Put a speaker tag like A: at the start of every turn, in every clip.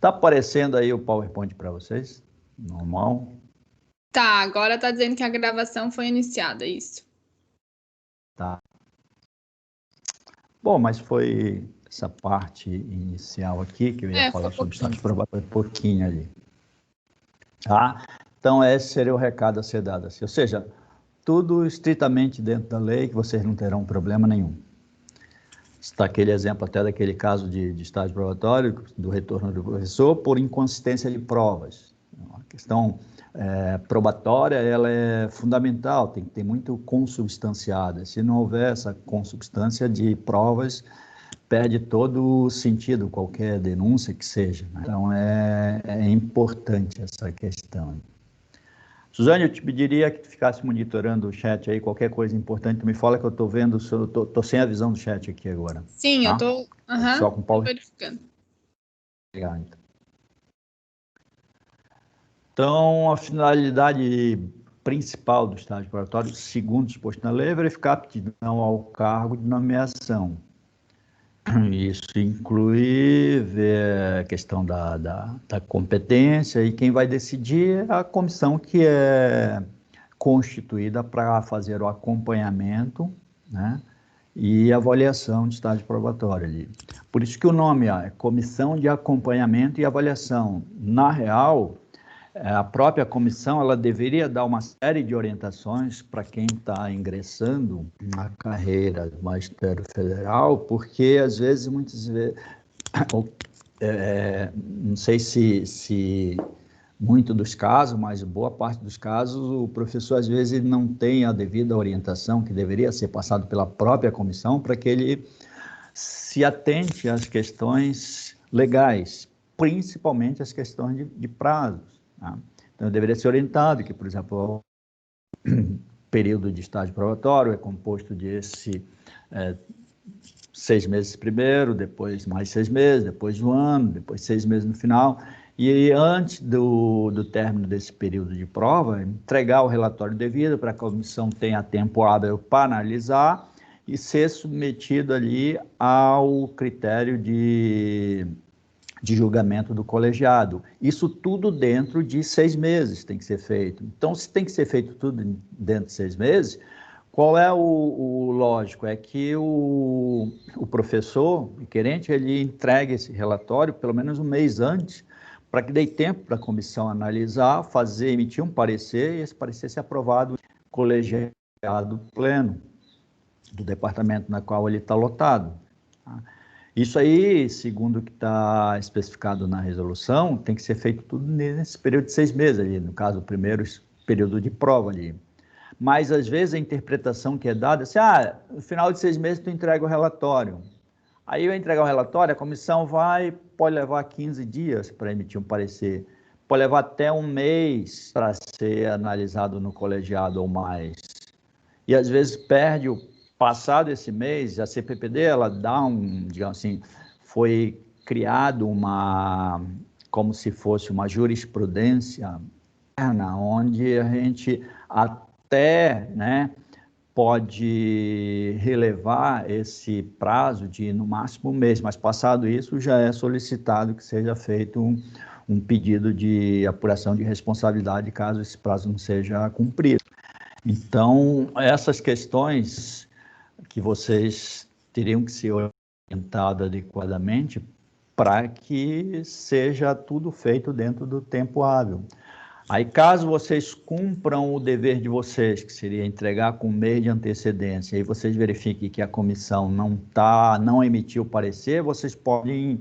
A: Tá aparecendo aí o PowerPoint para vocês? Normal?
B: Tá, agora tá dizendo que a gravação foi iniciada, isso.
A: Tá. Bom, mas foi essa parte inicial aqui, que eu ia falar sobre estágio probatório, um pouquinho ali. Tá? Então, esse seria o recado a ser dado assim. Ou seja, tudo estritamente dentro da lei, que vocês não terão problema nenhum. Está aquele exemplo até daquele caso de estágio probatório, do retorno do professor, por inconsistência de provas. A questão probatória, ela é fundamental, tem que ter muito consubstanciada. Se não houver essa consubstância de provas, perde todo o sentido, qualquer denúncia que seja. Né? Então, é importante essa questão. Suzane, eu te pediria que tu ficasse monitorando o chat aí, qualquer coisa importante, tu me fala que eu estou vendo, estou sem a visão do chat aqui agora.
B: Sim,
A: tá?
B: eu estou
A: Só com Paulo
B: verificando.
A: Legal, então, a finalidade principal do estágio preparatório, segundo disposto na lei, é verificar a aptidão ao cargo de nomeação. Isso inclui ver a questão da competência, e quem vai decidir é a comissão que é constituída para fazer o acompanhamento, né, e avaliação de estágio probatório ali. Por isso que o nome é Comissão de Acompanhamento e Avaliação. Na real, a própria comissão ela deveria dar uma série de orientações para quem está ingressando na carreira do magistério federal, porque às vezes, muitas vezes, não sei se muito dos casos, mas boa parte dos casos, o professor às vezes ele não tem a devida orientação que deveria ser passado pela própria comissão para que ele se atente às questões legais, principalmente as questões de prazos. Tá? Então, deveria ser orientado que, por exemplo, o período de estágio probatório é composto de 6 meses primeiro, depois mais 6 meses, depois um ano, depois 6 meses no final, e antes do término desse período de prova, entregar o relatório devido para que a comissão tenha tempo hábil para analisar e ser submetido ali ao critério de julgamento do colegiado. Isso tudo dentro de 6 meses tem que ser feito. Então, se tem que ser feito tudo dentro de 6 meses, qual é o lógico? É que o professor, o querente, ele entregue esse relatório pelo menos um mês antes, para que dê tempo para a comissão analisar, emitir um parecer, e esse parecer ser aprovado no colegiado pleno do departamento na qual ele está lotado. Tá? Isso aí, segundo o que está especificado na resolução, tem que ser feito tudo nesse período de 6 meses, ali, no caso, o primeiro período de prova ali. Mas, às vezes, a interpretação que é dada é assim, no final de 6 meses tu entrega o relatório. Aí, eu entregar o relatório, a comissão pode levar 15 dias para emitir um parecer, pode levar até um mês para ser analisado no colegiado ou mais. E, às vezes, perde passado esse mês, a CPPD, ela dá digamos assim, foi criado como se fosse uma jurisprudência onde a gente até, né, pode relevar esse prazo de, no máximo, um mês, mas passado isso, já é solicitado que seja feito um pedido de apuração de responsabilidade, caso esse prazo não seja cumprido. Então, essas questões que vocês teriam que ser orientados adequadamente para que seja tudo feito dentro do tempo hábil. Aí, caso vocês cumpram o dever de vocês, que seria entregar com um mês de antecedência, e vocês verifiquem que a comissão não emitiu o parecer, vocês podem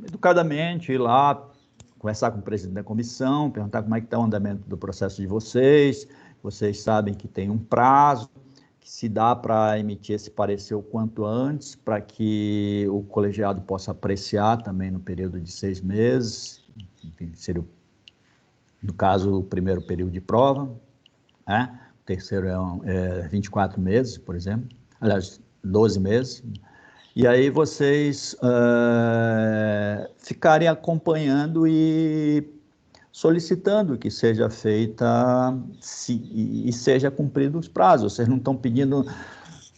A: educadamente ir lá, conversar com o presidente da comissão, perguntar como é que está o andamento do processo de vocês sabem que tem um prazo, que se dá para emitir esse parecer o quanto antes, para que o colegiado possa apreciar também no período de 6 meses, enfim, seria, no caso, o primeiro período de prova, né? O terceiro é 24 meses, por exemplo, aliás, 12 meses, e aí vocês ficarem acompanhando e solicitando que seja feita e seja cumprido os prazos. Vocês não estão pedindo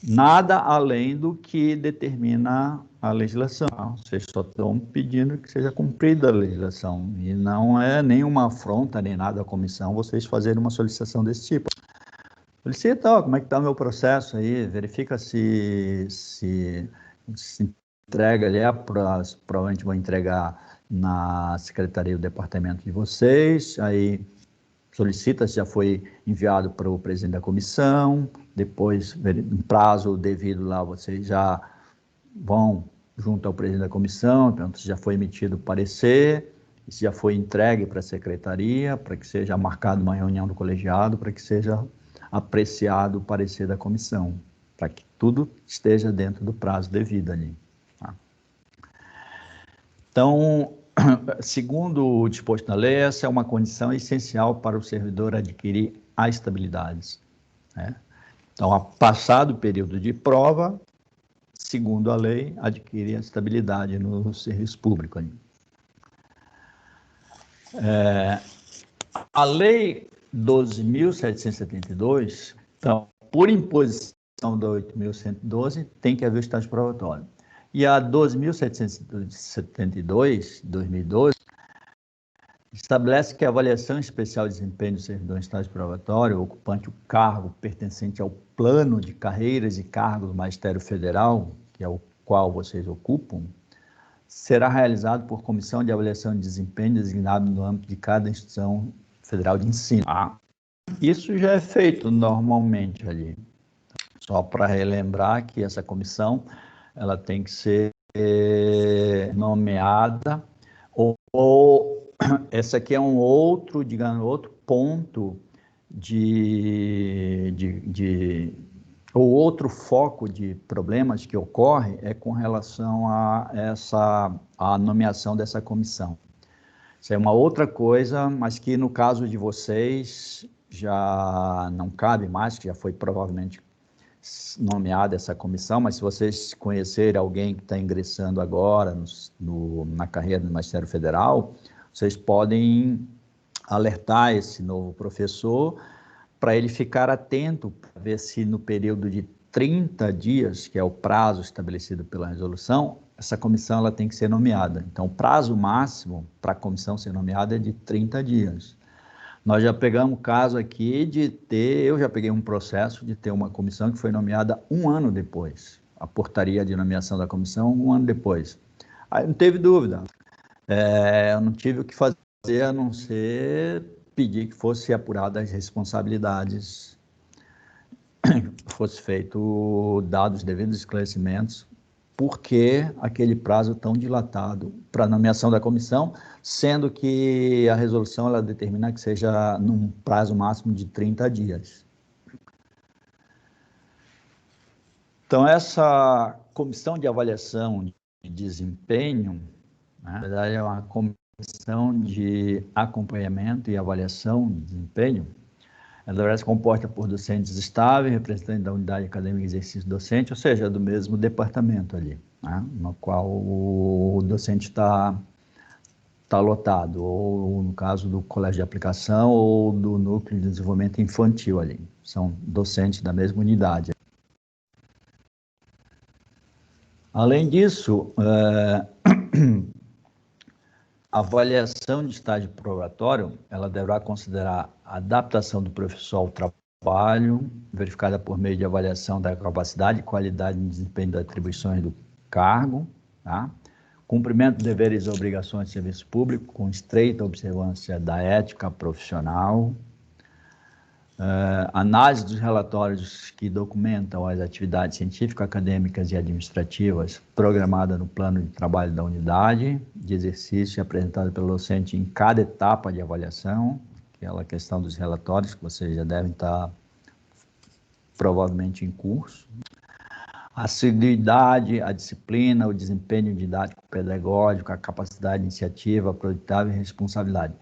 A: Nada além do que determina a legislação. Vocês só estão pedindo que seja cumprida a legislação. E não é nenhuma afronta, nem nada à comissão, vocês fazerem uma solicitação desse tipo. Solicita, como é que está o meu processo aí, verifica se entrega ali, provavelmente vou entregar na secretaria do departamento de vocês, aí solicita se já foi enviado para o presidente da comissão, depois, em prazo devido lá, vocês já vão junto ao presidente da comissão, perguntam se já foi emitido o parecer, se já foi entregue para a secretaria, para que seja marcado uma reunião do colegiado, para que seja apreciado o parecer da comissão, para que tudo esteja dentro do prazo devido ali. Tá? Então, segundo o disposto na lei, essa é uma condição essencial para o servidor adquirir a estabilidade. Né? Então, passado o período de prova, segundo a lei, adquire a estabilidade no serviço público. A lei 12.772, então, por imposição da 8.112, tem que haver o estágio probatório. E a 12.772, 2012, estabelece que a avaliação especial de desempenho do servidor em estágio probatório, ocupante o cargo pertencente ao plano de carreiras e cargos do Magistério Federal, que é o qual vocês ocupam, será realizado por comissão de avaliação de desempenho designada no âmbito de cada instituição federal de ensino. Isso já é feito normalmente ali. Só para relembrar que essa comissão ela tem que ser nomeada ou esse aqui é um outro, digamos, outro ponto ou outro foco de problemas que ocorre é com relação a a nomeação dessa comissão. Isso é uma outra coisa, mas que no caso de vocês já não cabe mais, que já foi provavelmente nomeada essa comissão, mas se vocês conhecerem alguém que está ingressando agora na carreira do Magistério Federal, vocês podem alertar esse novo professor para ele ficar atento, para ver se no período de 30 dias, que é o prazo estabelecido pela resolução, essa comissão ela tem que ser nomeada. Então, o prazo máximo para a comissão ser nomeada é de 30 dias. Nós já pegamos o caso aqui eu já peguei um processo de ter uma comissão que foi nomeada 1 ano depois. A portaria de nomeação da comissão, 1 ano depois. Aí não teve dúvida. Eu não tive o que fazer a não ser pedir que fosse apurada as responsabilidades, fosse feito dados devidos esclarecimentos, porque aquele prazo tão dilatado para a nomeação da comissão, sendo que a resolução ela determina que seja num prazo máximo de 30 dias. Então, essa comissão de avaliação de desempenho, né, na verdade, é uma comissão de acompanhamento e avaliação de desempenho. Ela se comporta por docentes estáveis, representantes da unidade acadêmica de exercício docente, ou seja, do mesmo departamento ali, né, no qual o docente está lotado, ou no caso do colégio de aplicação ou do núcleo de desenvolvimento infantil ali. São docentes da mesma unidade. Além disso, a avaliação de estágio probatório, ela deverá considerar a adaptação do professor ao trabalho, verificada por meio de avaliação da capacidade, qualidade e desempenho das atribuições do cargo, tá? Cumprimento de deveres e obrigações de serviço público, com estreita observância da ética profissional, análise dos relatórios que documentam as atividades científicas, acadêmicas e administrativas programadas no plano de trabalho da unidade de exercício apresentada pelo docente em cada etapa de avaliação, aquela questão dos relatórios que vocês já devem estar provavelmente em curso. A assiduidade, a disciplina, o desempenho didático pedagógico, a capacidade de iniciativa, a produtividade e responsabilidade.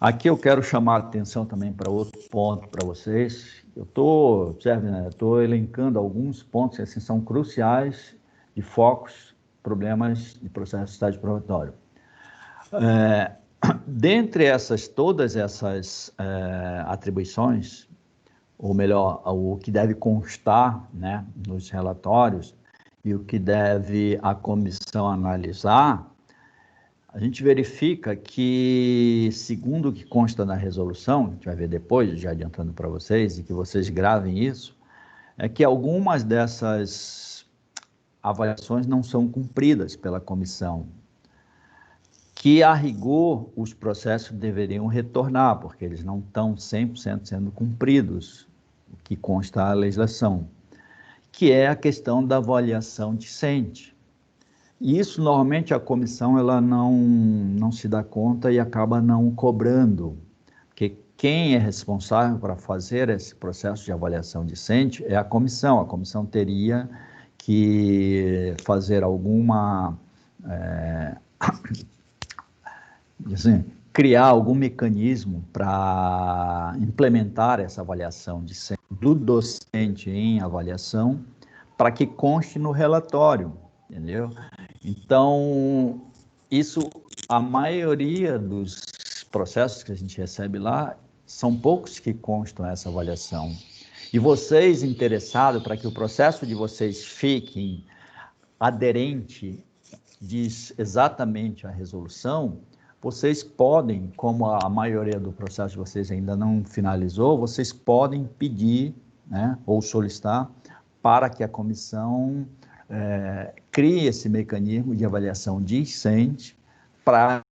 A: Aqui eu quero chamar a atenção também para outro ponto para vocês. Eu estou elencando alguns pontos que assim, são cruciais de focos, problemas de processo de estágio probatório. Dentre todas essas atribuições, ou melhor, o que deve constar, né, nos relatórios e o que deve a comissão analisar, a gente verifica que, segundo o que consta na resolução, a gente vai ver depois, já adiantando para vocês, e que vocês gravem isso, é que algumas dessas avaliações não são cumpridas pela comissão, que, a rigor, os processos deveriam retornar, porque eles não estão 100% sendo cumpridos, o que consta na legislação, que é a questão da avaliação discente. E isso, normalmente, a comissão ela não se dá conta e acaba não cobrando, porque quem é responsável para fazer esse processo de avaliação discente é a comissão. A comissão teria que fazer alguma... assim, criar algum mecanismo para implementar essa avaliação do docente em avaliação, para que conste no relatório, entendeu? Então, isso, a maioria dos processos que a gente recebe lá, são poucos que constam essa avaliação. E vocês interessados, para que o processo de vocês fique aderente, diz exatamente a resolução, vocês podem, como a maioria do processo de vocês ainda não finalizou, vocês podem pedir, né, ou solicitar para que a comissão crie esse mecanismo de avaliação discente para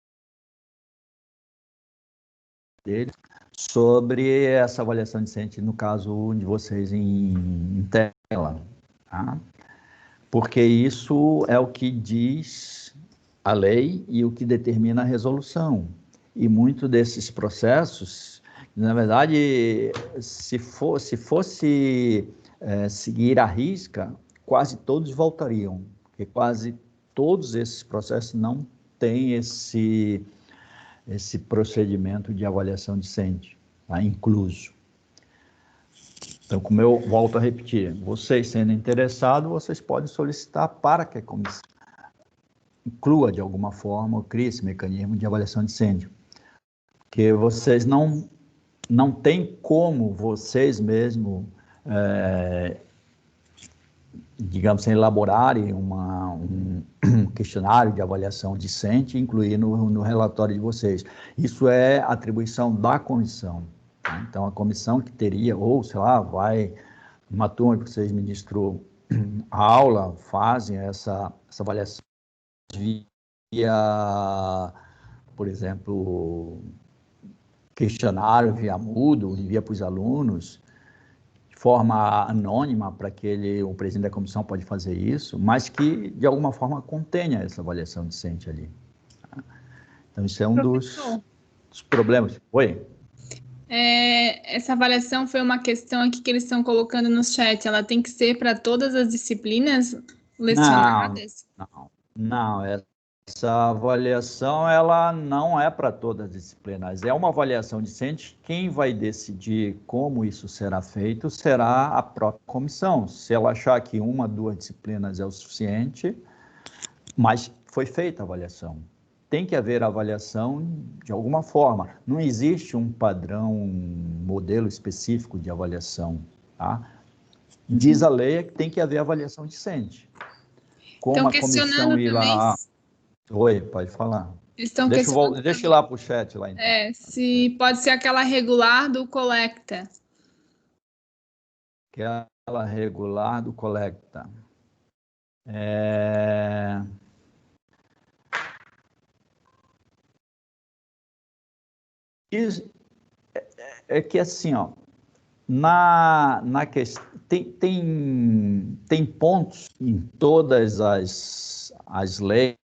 A: deles sobre essa avaliação discente, no caso de vocês em tela, tá? Porque isso é o que diz a lei e o que determina a resolução. E muito desses processos, na verdade, se fosse seguir à risca, quase todos voltariam, porque quase todos esses processos não têm esse procedimento de avaliação discente, tá, incluso. Então, como eu volto a repetir, vocês sendo interessados, vocês podem solicitar para que a comissão inclua de alguma forma, ou crie esse mecanismo de avaliação discente. Porque vocês não têm como vocês mesmos, digamos assim, elaborarem um questionário de avaliação discente e incluir no relatório de vocês. Isso é atribuição da comissão. Tá? Então, a comissão que teria, ou sei lá, vai, uma turma que vocês ministrou a aula, fazem essa avaliação via, por exemplo, questionário via Moodle, envia para os alunos, de forma anônima, para que o presidente da comissão pode fazer isso, mas que, de alguma forma, contenha essa avaliação discente ali. Tá? Então, isso é um dos problemas. Oi?
B: Essa avaliação foi uma questão aqui que eles estão colocando no chat. Ela tem que ser para todas as disciplinas lecionadas?
A: Não. Essa avaliação, ela não é para todas as disciplinas. É uma avaliação discente. Quem vai decidir como isso será feito será a própria comissão. Se ela achar que uma, duas disciplinas é o suficiente, mas foi feita a avaliação. Tem que haver avaliação de alguma forma. Não existe um padrão, um modelo específico de avaliação, tá? Diz a lei que tem que haver avaliação discente. Como a comissão ir lá... Oi, pode falar. Deixa eu ir lá para o chat lá, então.
B: Se pode ser aquela regular do Colecta.
A: Aquela regular do Colecta. É que assim, ó, na questão, tem pontos em todas as leis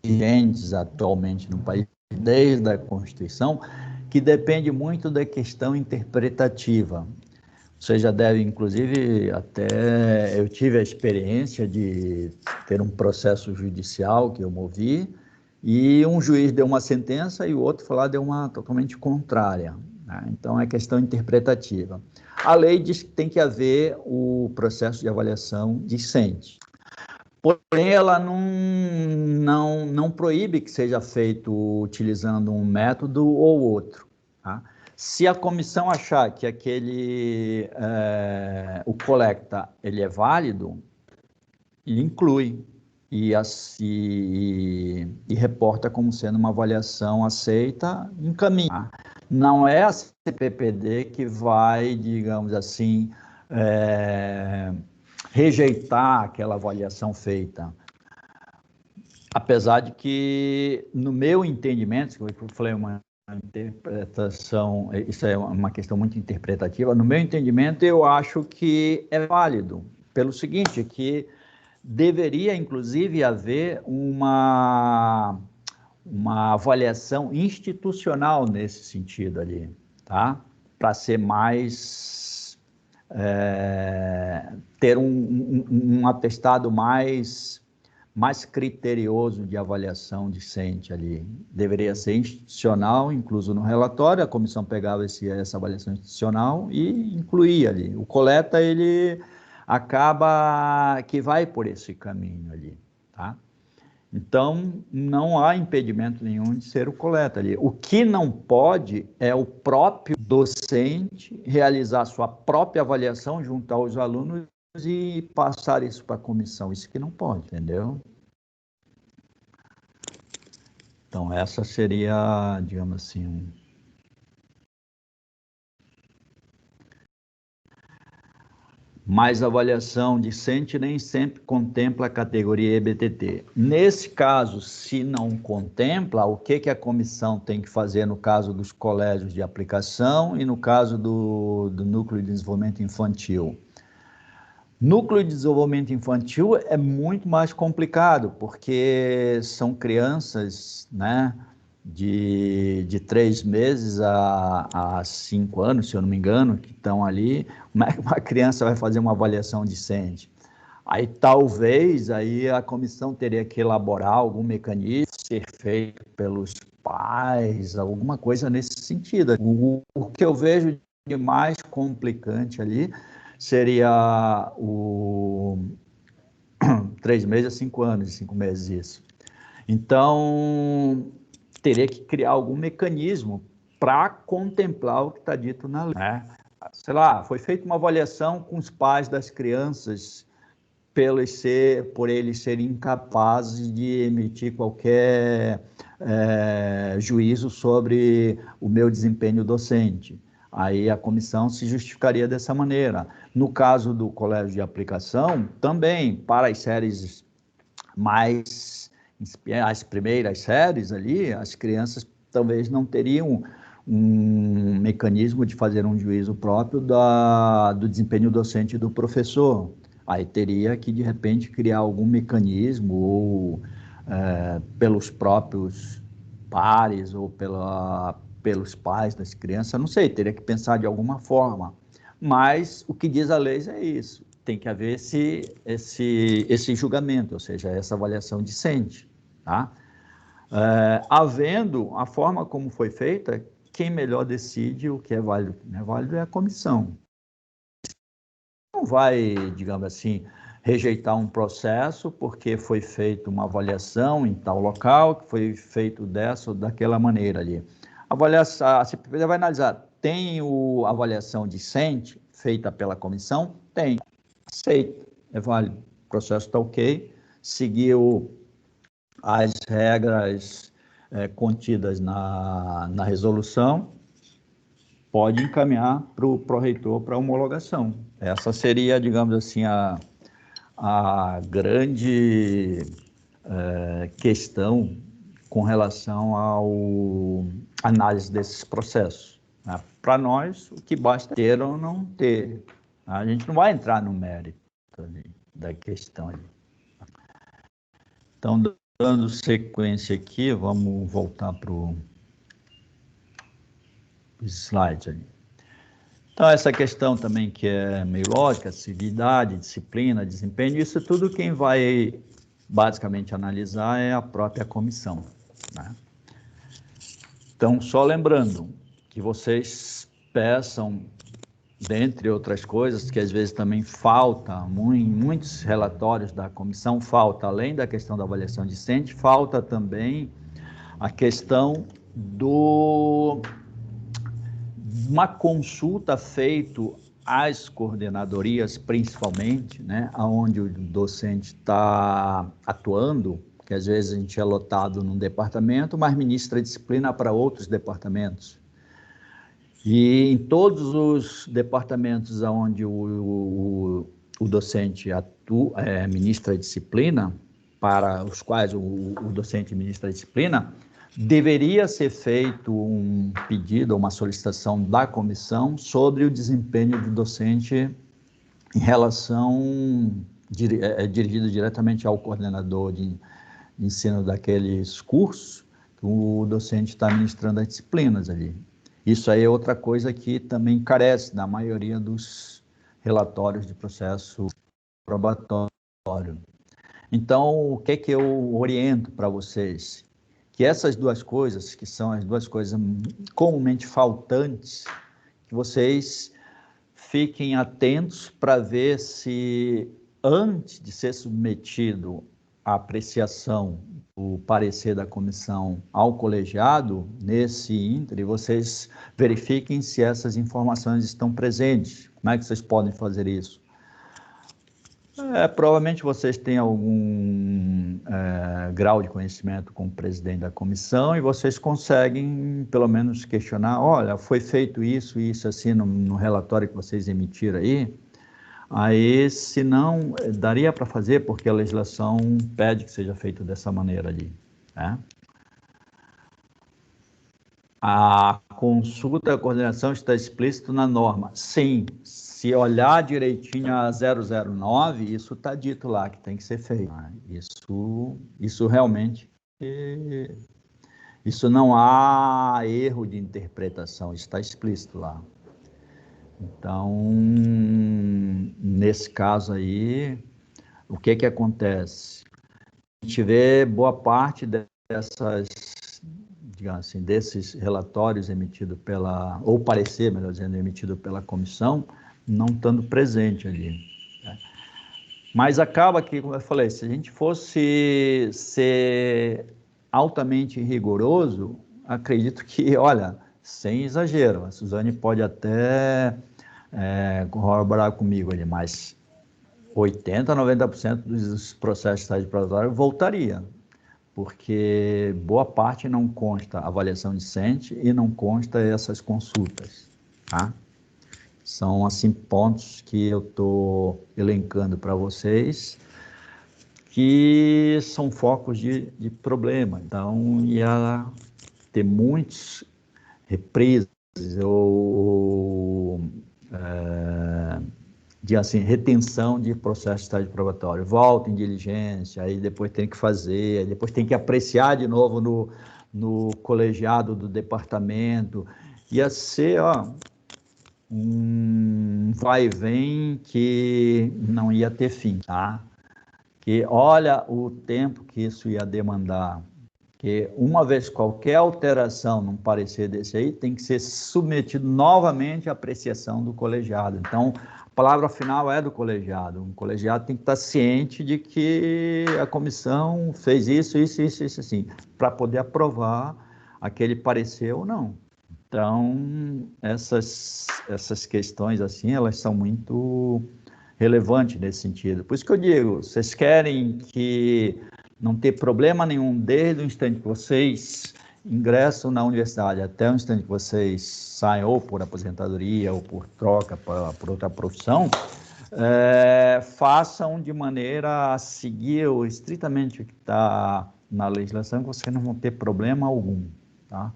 A: vigentes atualmente no país, desde a Constituição, que depende muito da questão interpretativa. Você já deve, inclusive, até eu tive a experiência de ter um processo judicial que eu movi, e um juiz deu uma sentença e o outro foi lá deu uma totalmente contrária, né? Então, é questão interpretativa. A lei diz que tem que haver o processo de avaliação discente. Porém, ela não proíbe que seja feito utilizando um método ou outro, tá? Se a comissão achar que o Colecta ele é válido, inclui e reporta como sendo uma avaliação aceita, encaminha. Não é a CPPD que vai, digamos assim, rejeitar aquela avaliação feita. Apesar de que, no meu entendimento, que eu falei uma interpretação, isso é uma questão muito interpretativa, no meu entendimento eu acho que é válido, pelo seguinte, que deveria inclusive haver uma avaliação institucional nesse sentido ali, tá? Para ser mais, ter um atestado mais criterioso de avaliação discente ali. Deveria ser institucional, incluso no relatório, a comissão pegava essa avaliação institucional e incluía ali. O Coleta, ele acaba que vai por esse caminho ali, tá? Então, não há impedimento nenhum de ser o Coleta ali. O que não pode é o próprio docente realizar sua própria avaliação junto aos alunos e passar isso para a comissão. Isso que não pode, entendeu? Então, essa seria, digamos assim, mas a avaliação discente nem sempre contempla a categoria EBTT. Nesse caso, se não contempla, o que a comissão tem que fazer no caso dos colégios de aplicação e no caso do Núcleo de Desenvolvimento Infantil? Núcleo de Desenvolvimento Infantil é muito mais complicado, porque são crianças, né, de 3 meses a 5 anos, se eu não me engano, que estão ali. Como é que uma criança vai fazer uma avaliação discente? Aí talvez aí a comissão teria que elaborar algum mecanismo, ser feito pelos pais, alguma coisa nesse sentido. O que eu vejo de mais complicante ali seria o 3 meses a 5 anos, 5 meses isso. Então, teria que criar algum mecanismo para contemplar o que está dito na lei, né? Sei lá, foi feita uma avaliação com os pais das crianças por eles serem incapazes de emitir qualquer juízo sobre o meu desempenho docente. Aí a comissão se justificaria dessa maneira. No caso do colégio de aplicação, também, para as séries as primeiras séries ali, as crianças talvez não teriam um mecanismo de fazer um juízo próprio do desempenho docente do professor. Aí teria que, de repente, criar algum mecanismo, ou pelos próprios pares, ou pelos pais das crianças, não sei, teria que pensar de alguma forma. Mas o que diz a lei é isso, tem que haver esse julgamento, ou seja, essa avaliação discente, tá? Havendo a forma como foi feita, quem melhor decide o que é válido, o que não é válido é a comissão. Não vai, digamos assim, rejeitar um processo porque foi feita uma avaliação em tal local, que foi feito dessa ou daquela maneira ali. A CPPD vai analisar, tem a avaliação discente feita pela comissão? Tem. Aceita, é válido. O processo está ok, seguiu as regras contidas na resolução, pode encaminhar para o pró-reitor para homologação. Essa seria, digamos assim, a grande questão com relação à análise desses processos. Né? Para nós, o que basta ter ou não ter. A gente não vai entrar no mérito da questão. Ali. Então, dando sequência aqui, vamos voltar para o slide ali. Então, essa questão também que é meio lógica, civilidade, disciplina, desempenho, isso tudo quem vai basicamente analisar é a própria comissão. Né? Então, só lembrando que vocês peçam, dentre outras coisas, que às vezes também falta, em muitos relatórios da comissão, falta, além da questão da avaliação discente, falta também a questão uma consulta feita às coordenadorias, principalmente, né, onde o docente está atuando, que às vezes a gente é lotado num departamento, mas ministra a disciplina para outros departamentos. E em todos os departamentos onde o docente ministra a disciplina, para os quais o docente ministra a disciplina, deveria ser feito um pedido, uma solicitação da comissão sobre o desempenho do docente em relação, dirigido diretamente ao coordenador de ensino daqueles cursos, que o docente está ministrando as disciplinas ali. Isso aí é outra coisa que também carece na maioria dos relatórios de processo probatório. Então, o que que eu oriento para vocês? Que essas duas coisas, que são as duas coisas comumente faltantes, que vocês fiquem atentos para ver se, antes de ser submetido à apreciação, o parecer da comissão ao colegiado, nesse íntere, vocês verifiquem se essas informações estão presentes. Como é que vocês podem fazer isso? Provavelmente vocês têm algum grau de conhecimento com o presidente da comissão e vocês conseguem, pelo menos, questionar, olha, foi feito isso e isso assim no relatório que vocês emitiram aí, se não, daria para fazer, porque a legislação pede que seja feito dessa maneira ali, né? A consulta e a coordenação está explícito na norma. Sim, se olhar direitinho a 009, isso está dito lá que tem que ser feito. Isso realmente, isso não há erro de interpretação, está explícito lá. Então, nesse caso aí, o que que acontece? A gente vê boa parte dessas, digamos assim, desses relatórios emitidos ou parecer, melhor dizendo, emitido pela comissão, não estando presente ali, né? Mas acaba que, como eu falei, se a gente fosse ser altamente rigoroso, acredito que, olha, sem exagero, a Suzane pode até corroborar comigo ali, mas 80%, 90% dos processos de estágio probatório voltaria, porque boa parte não consta avaliação discente e não consta essas consultas, tá? São, assim, pontos que eu estou elencando para vocês, que são focos de problema. Então, ia ter muitos reprises ou de assim, retenção de processo de estágio probatório. Volta em diligência, aí depois tem que fazer, aí depois tem que apreciar de novo no colegiado do departamento. Ia ser, um vai e vem que não ia ter fim, tá? Que olha o tempo que isso ia demandar, que uma vez qualquer alteração num parecer desse aí, tem que ser submetido novamente à apreciação do colegiado. Então, a palavra final é do colegiado. O colegiado tem que estar ciente de que a comissão fez isso, assim, para poder aprovar aquele parecer ou não. Então, essas questões, assim, elas são muito relevantes nesse sentido. Por isso que eu digo, vocês querem que não ter problema nenhum desde o instante que vocês ingressam na universidade até o instante que vocês saem ou por aposentadoria ou por troca por outra profissão, façam de maneira a seguir estritamente o que está na legislação, que vocês não vão ter problema algum, tá?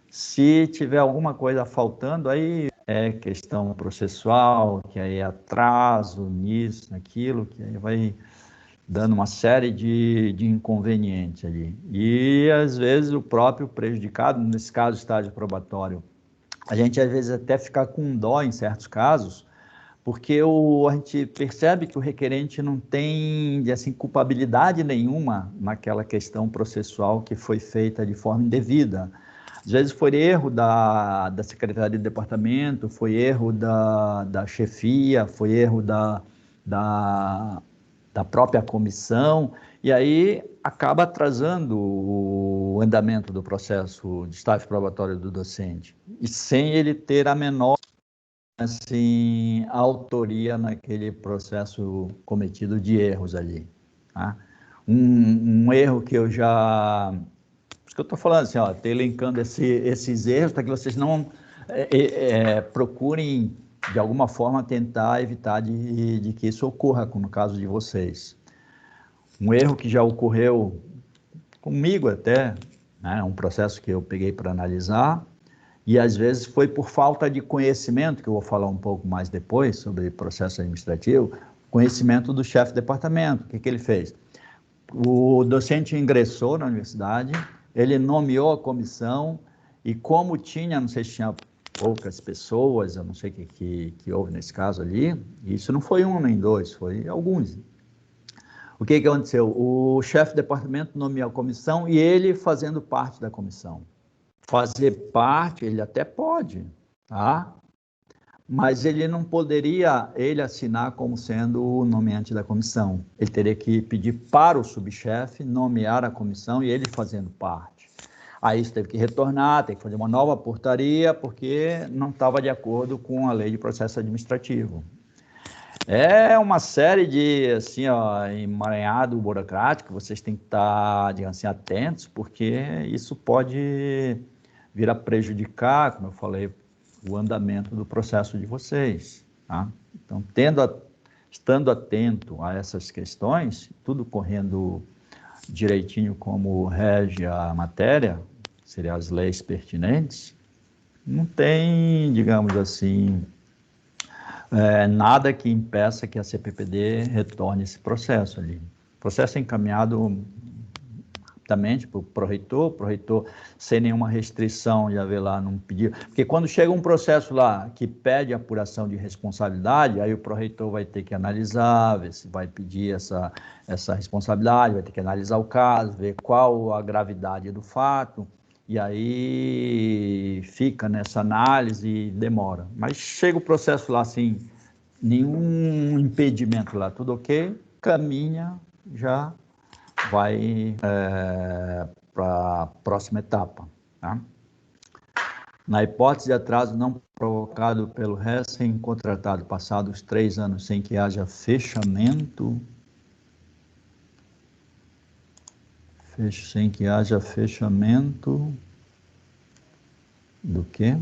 A: Se tiver alguma coisa faltando, aí é questão processual, que aí é atraso nisso, naquilo, que aí vai dando uma série de inconvenientes ali. E, às vezes, o próprio prejudicado, nesse caso, estágio probatório, a gente, às vezes, até fica com dó em certos casos, porque a gente percebe que o requerente não tem, assim, culpabilidade nenhuma naquela questão processual que foi feita de forma indevida. Às vezes foi erro da secretaria do departamento, foi erro da chefia, foi erro da própria comissão, e aí acaba atrasando o andamento do processo de estágio probatório do docente, e sem ele ter a menor assim, autoria naquele processo cometido de erros ali. Tá? Um erro que eu já... Por isso que eu estou falando assim, ó, elencando esses erros para que vocês não procurem, de alguma forma, tentar evitar de que isso ocorra, como no caso de vocês. Um erro que já ocorreu comigo até, né, um processo que eu peguei para analisar, e às vezes foi por falta de conhecimento, que eu vou falar um pouco mais depois sobre processo administrativo, conhecimento do chefe de departamento. O que ele fez? O docente ingressou na universidade, ele nomeou a comissão, e como tinha, não sei se tinha poucas pessoas, eu não sei o que houve nesse caso ali, isso não foi um nem dois, foi alguns. O que aconteceu? O chefe de departamento nomeou a comissão e ele fazendo parte da comissão. Fazer parte, ele até pode, tá? Mas ele não poderia, ele assinar como sendo o nomeante da comissão. Ele teria que pedir para o subchefe nomear a comissão e ele fazendo parte. Aí isso teve que retornar, teve que fazer uma nova portaria, porque não estava de acordo com a lei de processo administrativo. É uma série de, assim, ó, emaranhado burocrático, vocês têm que estar, digamos assim, atentos, porque isso pode vir a prejudicar, como eu falei, o andamento do processo de vocês. Tá? Então, estando atento a essas questões, tudo correndo direitinho como rege a matéria, seriam as leis pertinentes, não tem, digamos assim, nada que impeça que a CPPD retorne esse processo ali. O processo é encaminhado rapidamente para o pró-reitor, sem nenhuma restrição de haver lá, não pedir. Porque quando chega um processo lá que pede apuração de responsabilidade, aí o pró-reitor vai ter que analisar, ver se vai pedir essa responsabilidade, vai ter que analisar o caso, ver qual a gravidade do fato, e aí fica nessa análise e demora. Mas chega o processo lá assim, nenhum impedimento lá, tudo ok, caminha, já vai para a próxima etapa. Tá? Na hipótese de atraso não provocado pelo recém-contratado, passados 3 anos sem que haja fechamento, sem que haja fechamento do quê?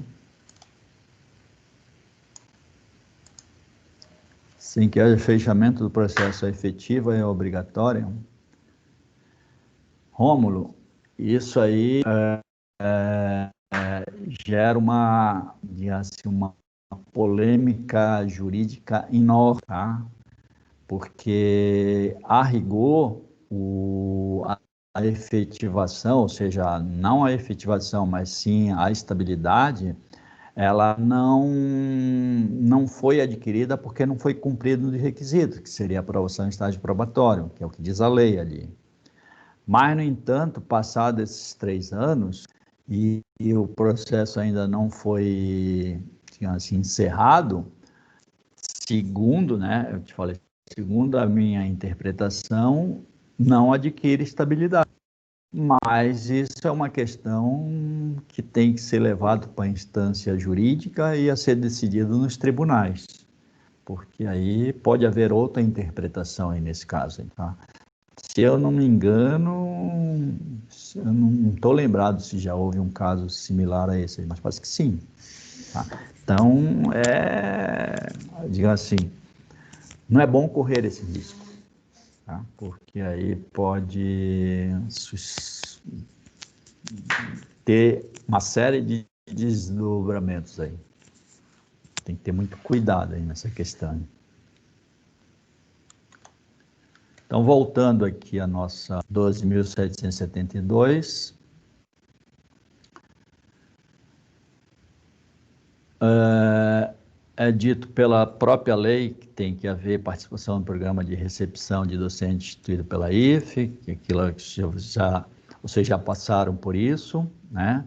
A: Sem que haja fechamento do processo efetivo e obrigatório. Rômulo, isso aí gera uma polêmica jurídica enorme, tá? Porque, a rigor, a efetivação, ou seja, não a efetivação, mas sim a estabilidade, ela não foi adquirida porque não foi cumprido os requisitos, que seria a aprovação em estágio probatório, que é o que diz a lei ali. Mas, no entanto, passados esses 3 anos, e o processo ainda não foi, assim, encerrado, segundo, né, eu te falei, segundo a minha interpretação, não adquire estabilidade. Mas isso é uma questão que tem que ser levada para a instância jurídica e a ser decidido nos tribunais, porque aí pode haver outra interpretação aí nesse caso, tá? Se eu não me engano, eu não estou lembrado se já houve um caso similar a esse, mas parece que sim. Tá? Então, digamos assim, não é bom correr esse risco, tá? Porque aí pode ter uma série de desdobramentos aí. Tem que ter muito cuidado aí nessa questão. Então, voltando aqui a nossa 12.772, é dito pela própria lei que tem que haver participação no programa de recepção de docente instituído pela IFE, que aquilo vocês já passaram por isso, né?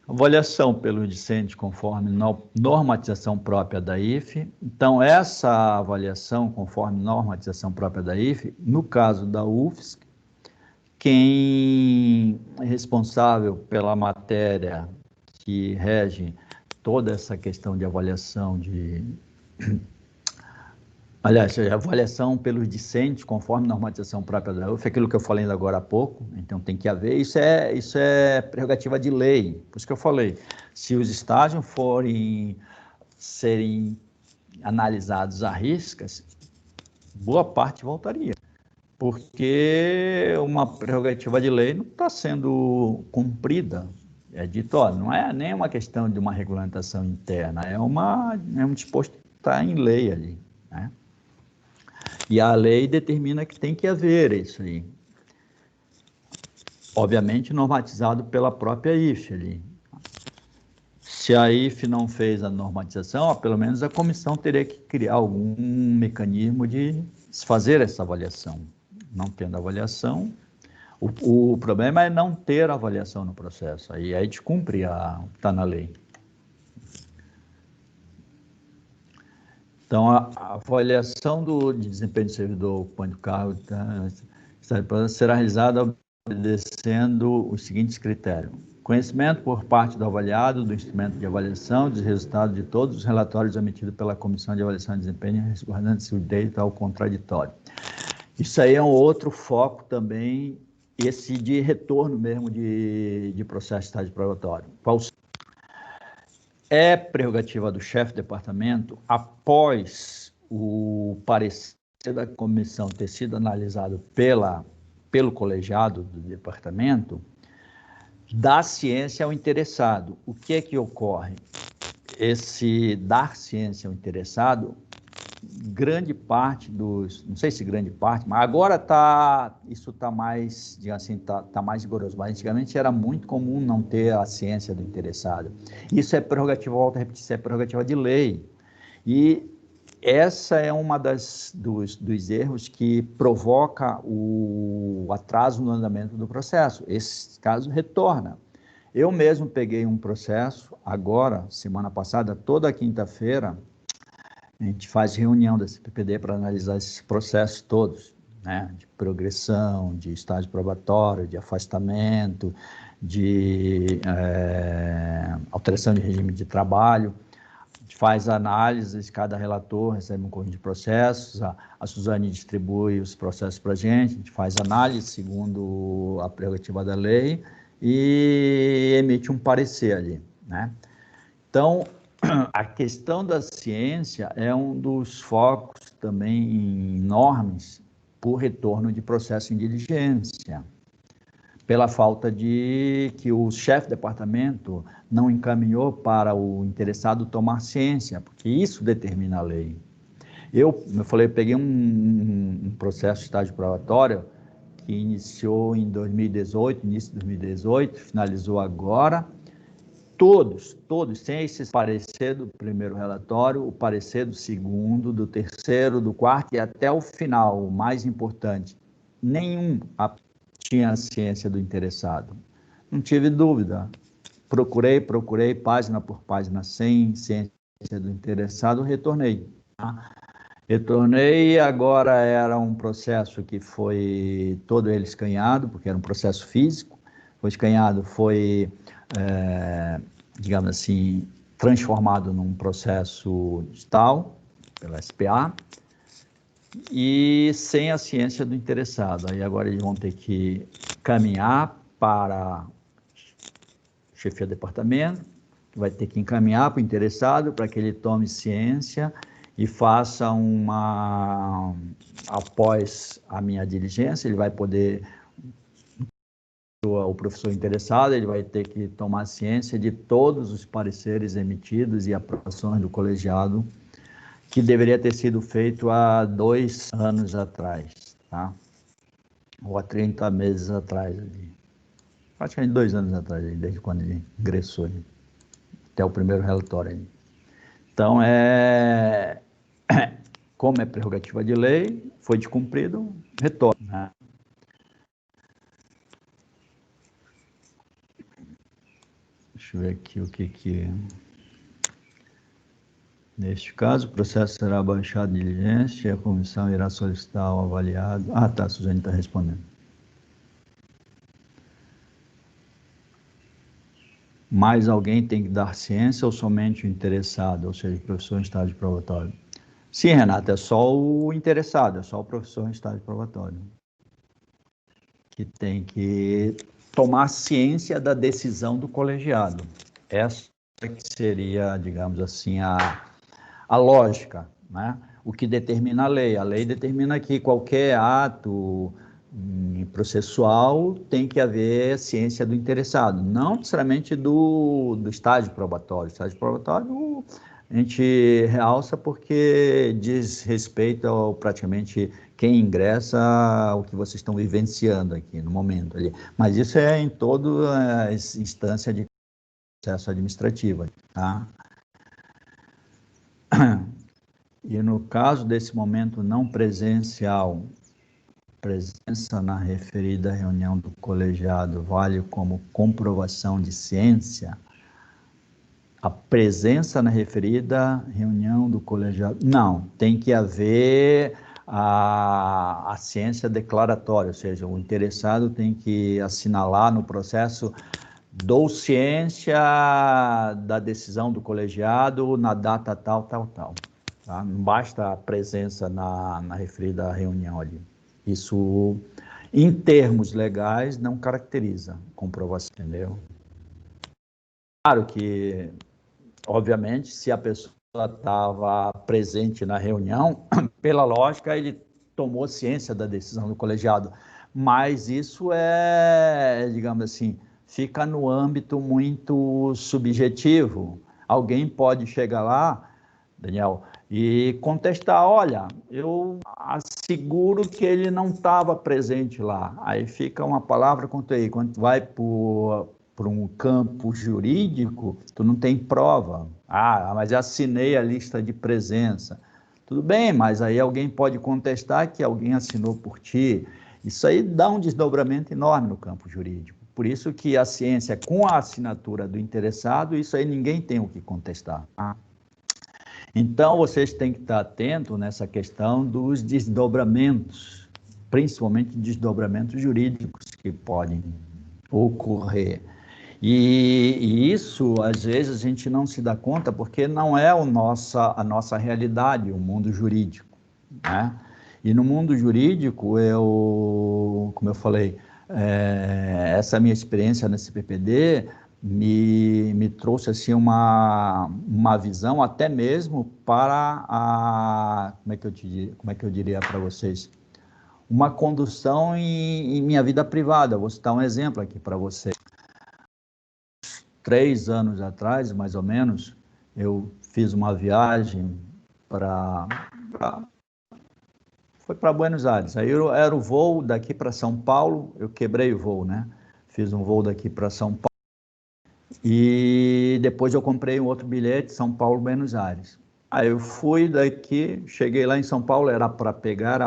A: Avaliação pelo discente conforme normatização própria da IFE. Então, essa avaliação conforme normatização própria da IFE, no caso da UFSC, quem é responsável pela matéria que rege toda essa questão de avaliação aliás, avaliação pelos discentes, conforme normatização própria da UF, aquilo que eu falei ainda agora há pouco, então tem que haver, isso é prerrogativa de lei, por isso que eu falei, se os estágios serem analisados à riscas, boa parte voltaria, porque uma prerrogativa de lei não está sendo cumprida. É dito, ó, não é nem uma questão de uma regulamentação interna, é um disposto que está em lei ali, né? E a lei determina que tem que haver isso aí. Obviamente normatizado pela própria IFE ali. Se a IFE não fez a normatização, pelo menos a comissão teria que criar algum mecanismo de fazer essa avaliação. Não tendo avaliação, o problema é não ter avaliação no processo. Aí descumpre o que está na lei. Então, a avaliação de desempenho do servidor ocupante do cargo será realizada obedecendo os seguintes critérios. Conhecimento por parte do avaliado do instrumento de avaliação, dos resultados de todos os relatórios emitidos pela Comissão de Avaliação de Desempenho, resguardando-se o direito ao contraditório. Isso aí é um outro foco também, esse de retorno mesmo de processo de estágio probatório. É prerrogativa do chefe de departamento, após o parecer da comissão ter sido analisado pelo colegiado do departamento, dar ciência ao interessado. O que é que ocorre? Esse dar ciência ao interessado, grande parte não sei se grande parte, mas agora isso está mais, digamos assim, tá mais rigoroso, mas antigamente era muito comum não ter a ciência do interessado. Isso é prerrogativa, volto a repetir, isso é prerrogativa de lei. E essa é uma dos erros que provoca o atraso no andamento do processo. Esse caso retorna. Eu mesmo peguei um processo, agora, semana passada, toda quinta-feira, a gente faz reunião da CPPD para analisar esses processos todos, né? De progressão, de estágio probatório, de afastamento, de alteração de regime de trabalho. A gente faz análises, cada relator recebe um conjunto de processos, a Suzane distribui os processos para a gente faz análise segundo a prerrogativa da lei e emite um parecer ali, né? Então, a questão da ciência é um dos focos também enormes por retorno de processo em diligência, pela falta de que o chefe de departamento não encaminhou para o interessado tomar ciência, porque isso determina a lei. Eu falei, eu peguei um processo de estágio probatório que iniciou em 2018, início de 2018, finalizou agora. Todos, sem esse parecer do primeiro relatório, o parecer do segundo, do terceiro, do quarto e até o final, o mais importante, nenhum tinha a ciência do interessado. Não tive dúvida. Procurei, página por página, sem ciência do interessado, retornei. Tá? Retornei e agora era um processo que foi todo ele escanhado, porque era um processo físico, foi escanhado, foi... digamos assim, transformado num processo digital, pela SPA, e sem a ciência do interessado. Aí agora eles vão ter que caminhar para a chefia do departamento, que vai ter que encaminhar para o interessado para que ele tome ciência e faça após a minha diligência, ele vai poder... O professor interessado, ele vai ter que tomar ciência de todos os pareceres emitidos e aprovações do colegiado, que deveria ter sido feito há 2 anos atrás, tá? Ou há 30 meses atrás, praticamente 2 anos atrás, desde quando ele ingressou, até o primeiro relatório. Então, como é prerrogativa de lei, foi descumprido, retorno, né? Deixa eu ver aqui o que... Neste caso, o processo será baixado de diligência e a comissão irá solicitar ao avaliado... Ah, tá, a Suzane está respondendo. Mais alguém tem que dar ciência ou somente o interessado, ou seja, o professor em estágio probatório? Sim, Renata, é só o interessado, é só o professor em estágio probatório que tem que tomar ciência da decisão do colegiado. Essa que seria, digamos assim, a lógica, né? O que determina a lei. A lei determina que qualquer ato processual tem que haver ciência do interessado, não necessariamente do estágio probatório. O estágio probatório a gente realça porque diz respeito ao praticamente quem ingressa, o que vocês estão vivenciando aqui no momento ali. Mas isso é em toda a instância de processo administrativo, tá? E no caso desse momento não presencial, presença na referida reunião do colegiado vale como comprovação de ciência? A presença na referida reunião do colegiado, não, tem que haver a ciência declaratória, ou seja, o interessado tem que assinalar no processo: dou ciência da decisão do colegiado na data tal, tal, tal. Tá? Não basta a presença na referida reunião ali. Isso, em termos legais, não caracteriza comprovação, entendeu? Claro que, obviamente, se a pessoa estava presente na reunião, pela lógica, ele tomou ciência da decisão do colegiado, mas isso é, digamos assim, fica no âmbito muito subjetivo. Alguém pode chegar lá, Daniel, e contestar: olha, eu asseguro que ele não estava presente lá. Aí fica uma palavra contra ele. Quando vai por um campo jurídico, tu não tem prova. Ah, mas eu assinei a lista de presença. Tudo bem, mas aí alguém pode contestar que alguém assinou por ti. Isso aí dá um desdobramento enorme no campo jurídico. Por isso que a ciência, com a assinatura do interessado, isso aí ninguém tem o que contestar. Então, vocês têm que estar atentos nessa questão dos desdobramentos, principalmente desdobramentos jurídicos que podem ocorrer. E isso, às vezes, a gente não se dá conta porque não é a nossa realidade, o mundo jurídico, né? E no mundo jurídico, como eu falei, essa minha experiência nesse PPD me trouxe assim uma visão até mesmo para como é que eu diria para vocês? Uma condução em minha vida privada. Vou citar um exemplo aqui para vocês. 3 anos atrás, mais ou menos, eu fiz uma viagem foi para Buenos Aires. Aí era o voo daqui para São Paulo, eu quebrei o voo, né? Fiz um voo daqui para São Paulo e depois eu comprei um outro bilhete, São Paulo, Buenos Aires. Aí eu fui daqui, cheguei lá em São Paulo, era para pegar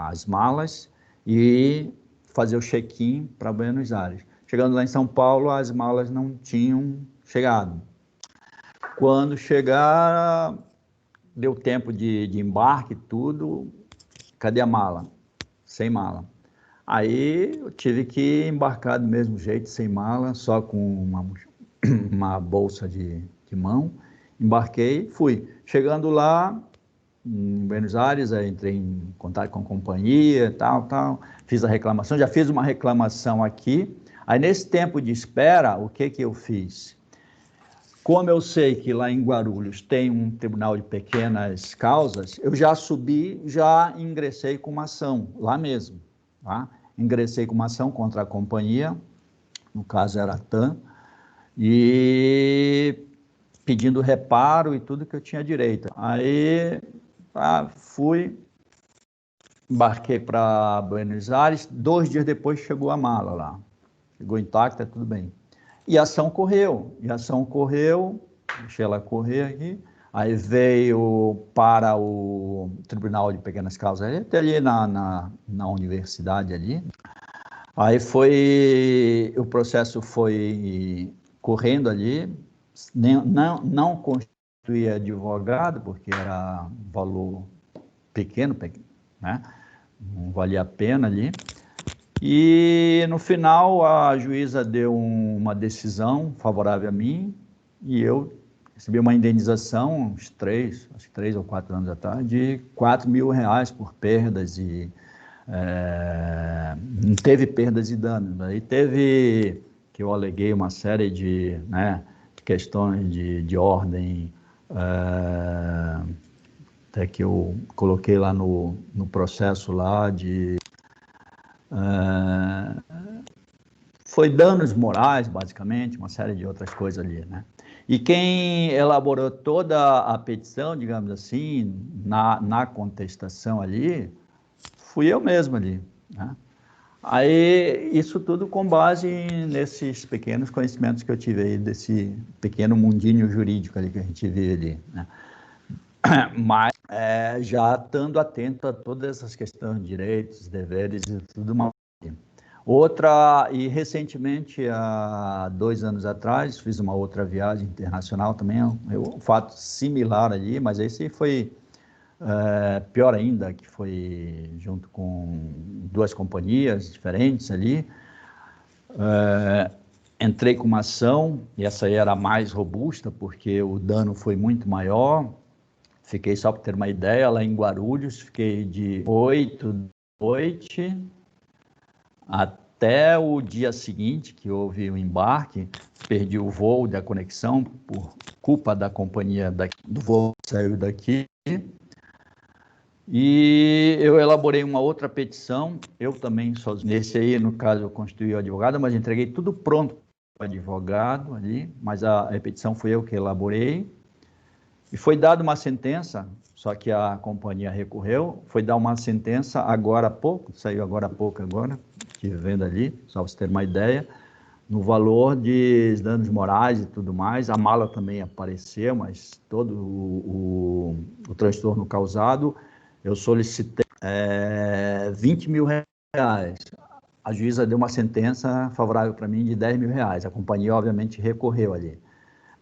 A: as malas e fazer o check-in para Buenos Aires. Chegando lá em São Paulo, as malas não tinham chegado. Quando chegaram, deu tempo de embarque, tudo, cadê a mala? Sem mala. Aí eu tive que embarcar do mesmo jeito, sem mala, só com uma bolsa de mão. Embarquei, fui. Chegando lá, em Buenos Aires, aí entrei em contato com a companhia, tal, fiz a reclamação, já fiz uma reclamação aqui. Aí, nesse tempo de espera, o que eu fiz? Como eu sei que lá em Guarulhos tem um tribunal de pequenas causas, eu já subi, já ingressei com uma ação, lá mesmo, tá? Ingressei com uma ação contra a companhia, no caso era a TAM, e pedindo reparo e tudo que eu tinha direito. Aí fui, embarquei para Buenos Aires, 2 dias depois chegou a mala lá, chegou intacta, tudo bem. E a ação correu, deixei ela correr aqui, aí veio para o Tribunal de Pequenas Causas, até ali na universidade ali. Aí o processo foi correndo ali, não constituí advogado, porque era um valor pequeno, né? Não valia a pena ali. E no final a juíza deu uma decisão favorável a mim e eu recebi uma indenização, acho que 3 ou 4 anos atrás, de R$ 4.000 por perdas e não teve perdas e danos. Aí teve que eu aleguei uma série de, né, questões de ordem, até que eu coloquei lá no processo lá de foi danos morais, basicamente, uma série de outras coisas ali, né? E quem elaborou toda a petição, digamos assim, na contestação ali, fui eu mesmo ali, né? Aí, isso tudo com base nesses pequenos conhecimentos que eu tive aí, desse pequeno mundinho jurídico ali que a gente vive ali, né? Mas já estando atento a todas essas questões de direitos, deveres e tudo mais. Outra, e recentemente, há 2 anos atrás, fiz uma outra viagem internacional também, um fato similar ali, mas esse foi pior ainda, que foi junto com 2 companhias diferentes ali. Entrei com uma ação, e essa aí era a mais robusta, porque o dano foi muito maior. Fiquei, só para ter uma ideia, lá em Guarulhos, fiquei de 8 da noite até o dia seguinte, que houve o embarque, perdi o voo da conexão por culpa da companhia do voo que saiu daqui. E eu elaborei uma outra petição, eu também sozinho. Nesse aí, no caso, eu constituí o advogado, mas entreguei tudo pronto para o advogado ali, mas a petição fui eu que elaborei. E foi dada uma sentença, só que a companhia recorreu, foi dar uma sentença agora há pouco, saiu agora há pouco, estive vendo ali, só para você ter uma ideia, no valor de danos morais e tudo mais. A mala também apareceu, mas todo o transtorno causado, eu solicitei R$ 20.000. A juíza deu uma sentença favorável para mim de R$ 10.000. A companhia, obviamente, recorreu ali.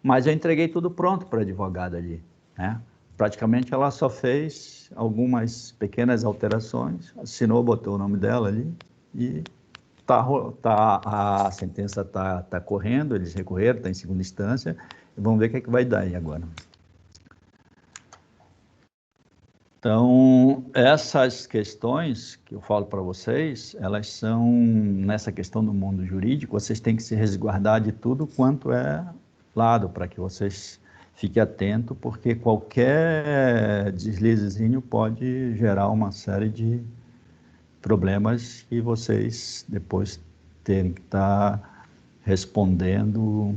A: Mas eu entreguei tudo pronto para o advogado ali, né? Praticamente ela só fez algumas pequenas alterações, assinou, botou o nome dela ali e a sentença está correndo, eles recorreram, está em segunda instância, e vamos ver o que é que vai dar aí agora. Então, essas questões que eu falo para vocês, elas são, nessa questão do mundo jurídico, vocês têm que se resguardar de tudo quanto é lado, para que vocês fiquem atentos, porque qualquer deslizezinho pode gerar uma série de problemas que vocês depois terem que estar respondendo,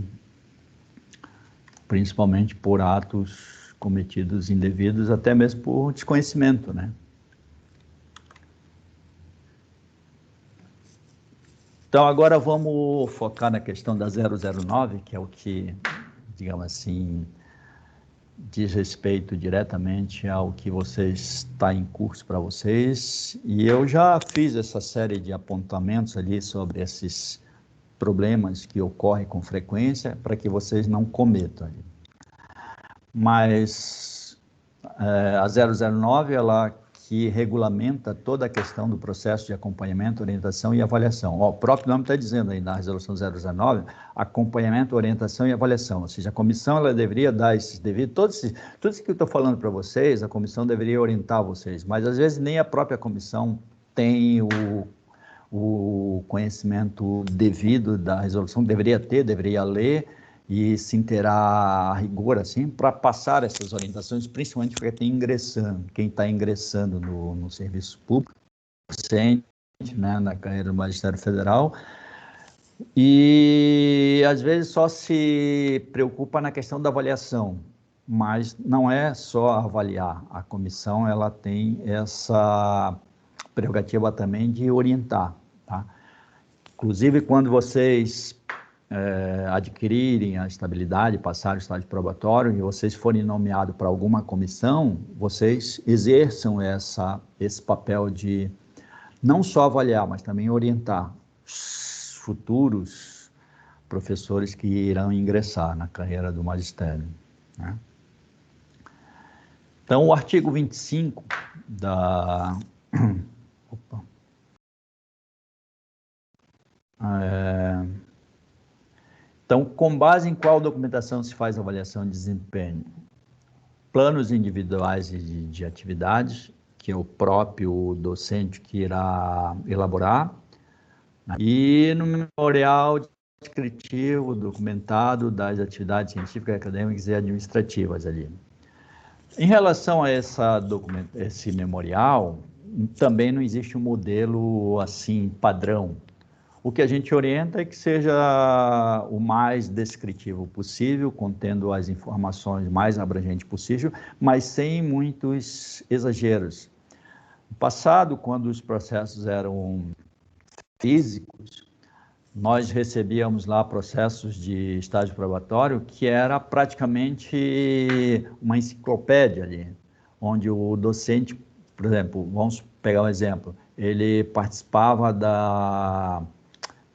A: principalmente por atos cometidos indevidos, até mesmo por desconhecimento, né? Então, agora vamos focar na questão da 009, que é o que, digamos assim, diz respeito diretamente ao que está em curso para vocês. E eu já fiz essa série de apontamentos ali sobre esses problemas que ocorrem com frequência, para que vocês não cometam. Mas a 009, ela que regulamenta toda a questão do processo de acompanhamento, orientação e avaliação. O próprio nome está dizendo aí na resolução 019, acompanhamento, orientação e avaliação. Ou seja, a comissão ela deveria dar esses devidos, tudo isso que eu estou falando para vocês, a comissão deveria orientar vocês, mas às vezes nem a própria comissão tem o conhecimento devido da resolução, deveria ler e se inteirar a rigor, assim, para passar essas orientações, principalmente para quem está ingressando no serviço público, recente, né, na carreira do Magistério Federal, e às vezes só se preocupa na questão da avaliação, mas não é só avaliar. A comissão ela tem essa prerrogativa também de orientar, tá? Inclusive, quando vocês adquirirem a estabilidade, passarem o estágio probatório e vocês forem nomeados para alguma comissão, vocês exerçam esse papel de não só avaliar, mas também orientar os futuros professores que irão ingressar na carreira do magistério, né? Então, o artigo 25 da... Opa. Então, com base em qual documentação se faz a avaliação de desempenho? Planos individuais de atividades, que é o próprio docente que irá elaborar, né? E no memorial descritivo, documentado das atividades científicas, acadêmicas e administrativas ali. Em relação a esse memorial, também não existe um modelo assim padrão. O que a gente orienta é que seja o mais descritivo possível, contendo as informações mais abrangentes possível, mas sem muitos exageros. No passado, quando os processos eram físicos, nós recebíamos lá processos de estágio probatório que era praticamente uma enciclopédia ali, onde o docente, por exemplo, vamos pegar um exemplo, ele participava da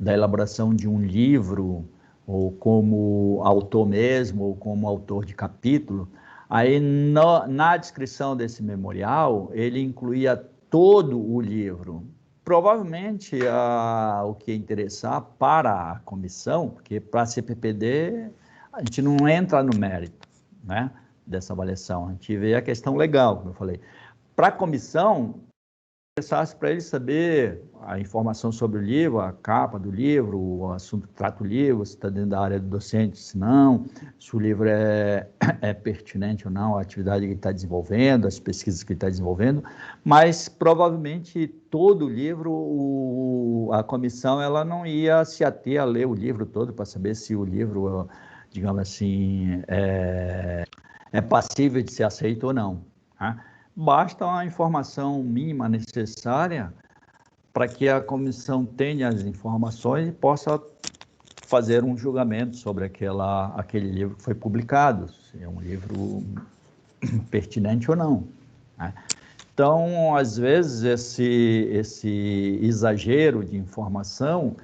A: elaboração de um livro, ou como autor mesmo, ou como autor de capítulo. Aí, na descrição desse memorial, ele incluía todo o livro. Provavelmente, o que ia interessar para a comissão, porque para a CPPD, a gente não entra no mérito, né, dessa avaliação, a gente vê a questão legal, como eu falei. Para a comissão, interessasse para ele saber a informação sobre o livro, a capa do livro, o assunto que trata o livro, se está dentro da área do docente, se não, se o livro é pertinente ou não à atividade que ele está desenvolvendo, as pesquisas que ele está desenvolvendo, mas provavelmente todo o livro, a comissão ela não ia se ater a ler o livro todo para saber se o livro, digamos assim, é passível de ser aceito ou não, né? Basta a informação mínima necessária para que a comissão tenha as informações e possa fazer um julgamento sobre aquele livro que foi publicado, se é um livro pertinente ou não, né? Então, às vezes, esse exagero de informação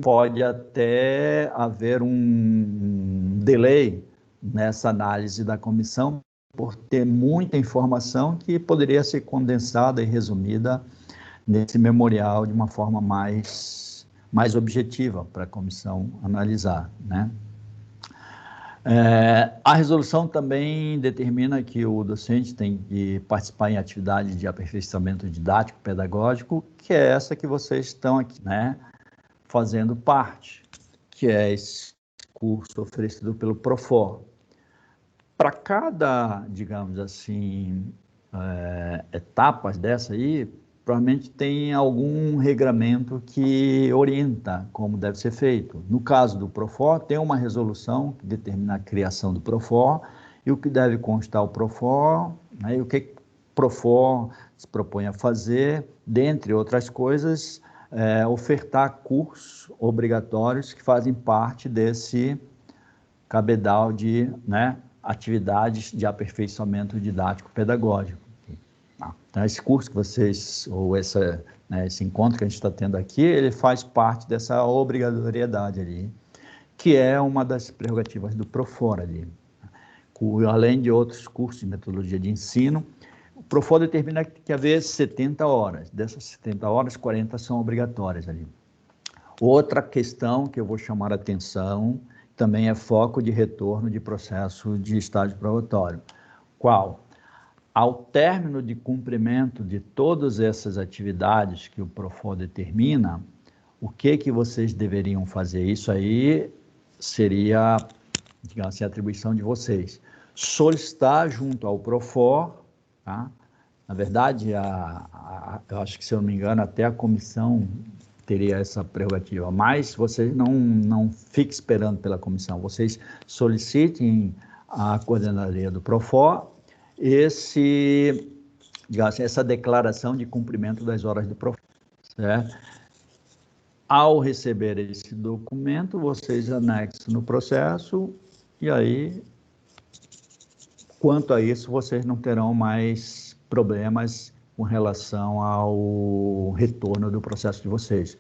A: pode até haver um delay nessa análise da comissão, por ter muita informação que poderia ser condensada e resumida nesse memorial de uma forma mais objetiva para a comissão analisar, né? A resolução também determina que o docente tem que participar em atividade de aperfeiçoamento didático pedagógico, que é essa que vocês estão aqui, né, fazendo parte, que é esse curso oferecido pelo Profor. Para cada, digamos assim, etapas dessa aí, provavelmente tem algum regramento que orienta como deve ser feito. No caso do Profor, tem uma resolução que determina a criação do Profor e o que deve constar o Profor, né, e o que o Profor se propõe a fazer, dentre outras coisas, ofertar cursos obrigatórios que fazem parte desse cabedal de, né, atividades de aperfeiçoamento didático-pedagógico. Então, esse curso que vocês, ou esse encontro que a gente está tendo aqui, ele faz parte dessa obrigatoriedade ali, que é uma das prerrogativas do Profor ali. Além de outros cursos de metodologia de ensino, o Profor determina que tem que haver 70 horas. Dessas 70 horas, 40 são obrigatórias ali. Outra questão que eu vou chamar a atenção também é foco de retorno de processo de estágio probatório. Qual? Ao término de cumprimento de todas essas atividades que o Profor determina, o que vocês deveriam fazer? Isso aí seria, digamos assim, a atribuição de vocês. Solicitar junto ao Profor, tá? Na verdade, eu acho que, se eu não me engano, até a comissão teria essa prerrogativa, mas vocês não fiquem esperando pela comissão, vocês solicitem à coordenadoria do Profor essa declaração de cumprimento das horas do Profor, certo? Ao receber esse documento, vocês anexam no processo e aí, quanto a isso, vocês não terão mais problemas com relação ao retorno do processo de vocês.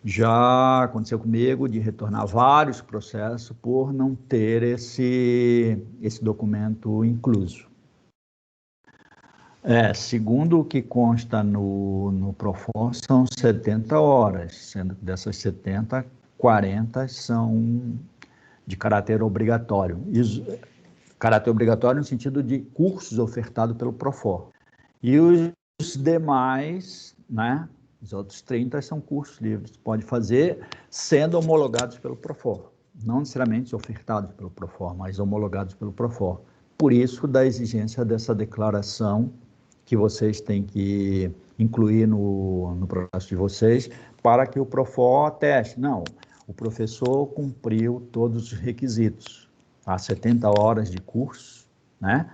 A: Já aconteceu comigo de retornar vários processos por não ter esse documento incluso. Segundo o que consta no Profor, são 70 horas, sendo que dessas 70, 40 são de caráter obrigatório. Caráter obrigatório no sentido de cursos ofertados pelo Profor. E os demais, né, os outros 30 são cursos livres. Pode fazer sendo homologados pelo Profor. Não necessariamente ofertados pelo Profor, mas homologados pelo Profor. Por isso, da exigência dessa declaração que vocês têm que incluir no processo de vocês para que o Profor ateste. Não, o professor cumpriu todos os requisitos. Há 70 horas de curso, né?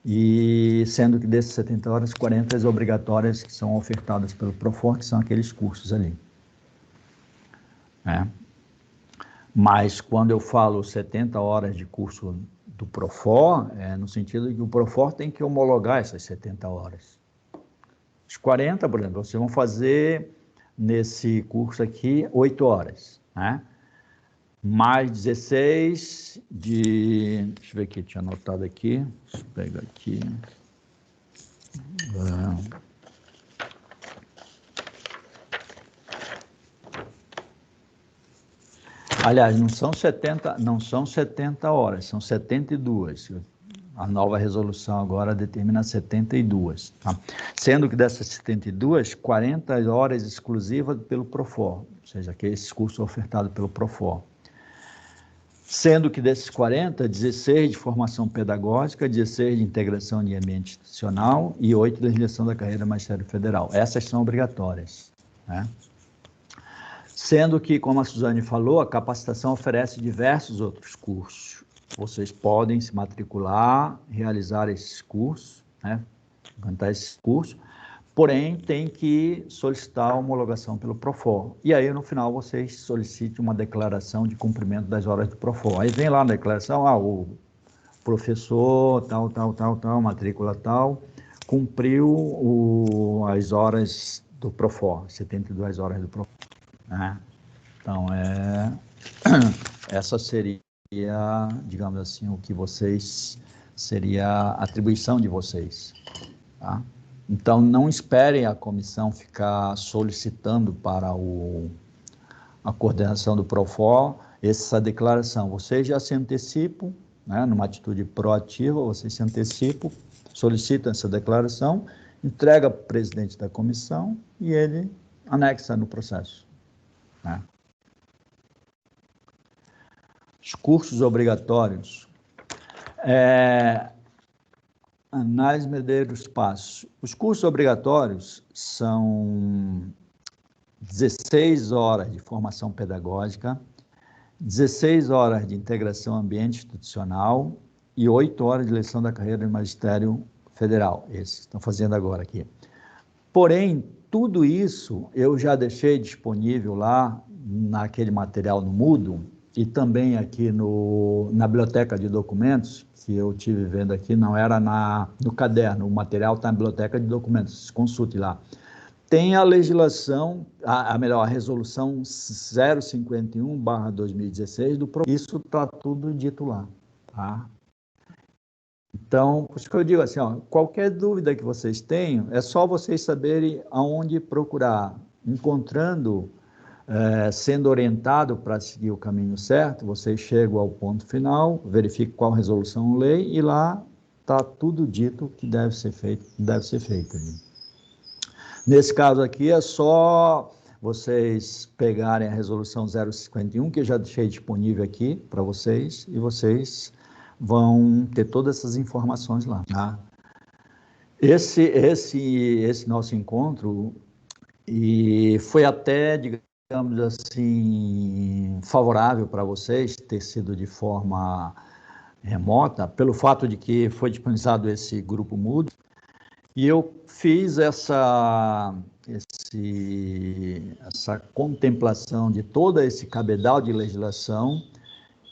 A: E sendo que desses 70 horas, 40 obrigatórias que são ofertadas pelo Profor, que são aqueles cursos ali. Né? Mas quando eu falo 70 horas de curso do Profor, é no sentido de que o Profor tem que homologar essas 70 horas. Os 40, por exemplo, vocês vão fazer nesse curso aqui 8 horas, né? Mais 16 de... Deixa eu ver aqui, tinha anotado aqui. Deixa eu pegar aqui. Aliás, não são 70 horas, são 72. A nova resolução agora determina 72. Tá? Sendo que dessas 72, 40 horas exclusivas pelo Profor, ou seja, que é esse curso ofertado pelo Profor. Sendo que desses 40, 16 de formação pedagógica, 16 de integração de ambiente institucional e 8 de legislação da carreira magistério federal. Essas são obrigatórias, né? Sendo que, como a Suzane falou, a capacitação oferece diversos outros cursos. Vocês podem se matricular, realizar esses cursos, né? Cantar esses cursos, porém tem que solicitar a homologação pelo Profor. E aí, no final, vocês solicitem uma declaração de cumprimento das horas do Profor. Aí vem lá na declaração, o professor tal, matrícula tal, cumpriu as horas do Profor, 72 horas do Profor. Né? Então, essa seria, digamos assim, o que vocês, seria a atribuição de vocês, tá? Então, não esperem a comissão ficar solicitando para a coordenação do Profor essa declaração. Vocês já se antecipam, né, numa atitude proativa, vocês se antecipam, solicitam essa declaração, entrega para o presidente da comissão e ele anexa no processo. Né? Os cursos obrigatórios. Análise Medeiros Passos. Os cursos obrigatórios são 16 horas de formação pedagógica, 16 horas de integração ambiente institucional e 8 horas de legislação da carreira de magistério federal. Esses estão fazendo agora aqui. Porém, tudo isso eu já deixei disponível lá naquele material no Moodle e também aqui na biblioteca de documentos, que eu tive vendo aqui, não era no caderno, o material está na biblioteca de documentos, consulte lá. Tem a legislação, a resolução 051/2016 do PROCON. Isso está tudo dito lá, tá? Então, por isso que eu digo assim, qualquer dúvida que vocês tenham, é só vocês saberem aonde procurar. Encontrando, sendo orientado para seguir o caminho certo, vocês chegam ao ponto final, verificam qual resolução ou lei, e lá está tudo dito que deve ser feito, Nesse caso aqui, é só vocês pegarem a resolução 051, que eu já deixei disponível aqui para vocês, e vocês vão ter todas essas informações lá. Tá? Esse nosso encontro e foi até, digamos assim, favorável para vocês, ter sido de forma remota, pelo fato de que foi disponibilizado esse grupo Moodle, e eu fiz essa contemplação de todo esse cabedal de legislação,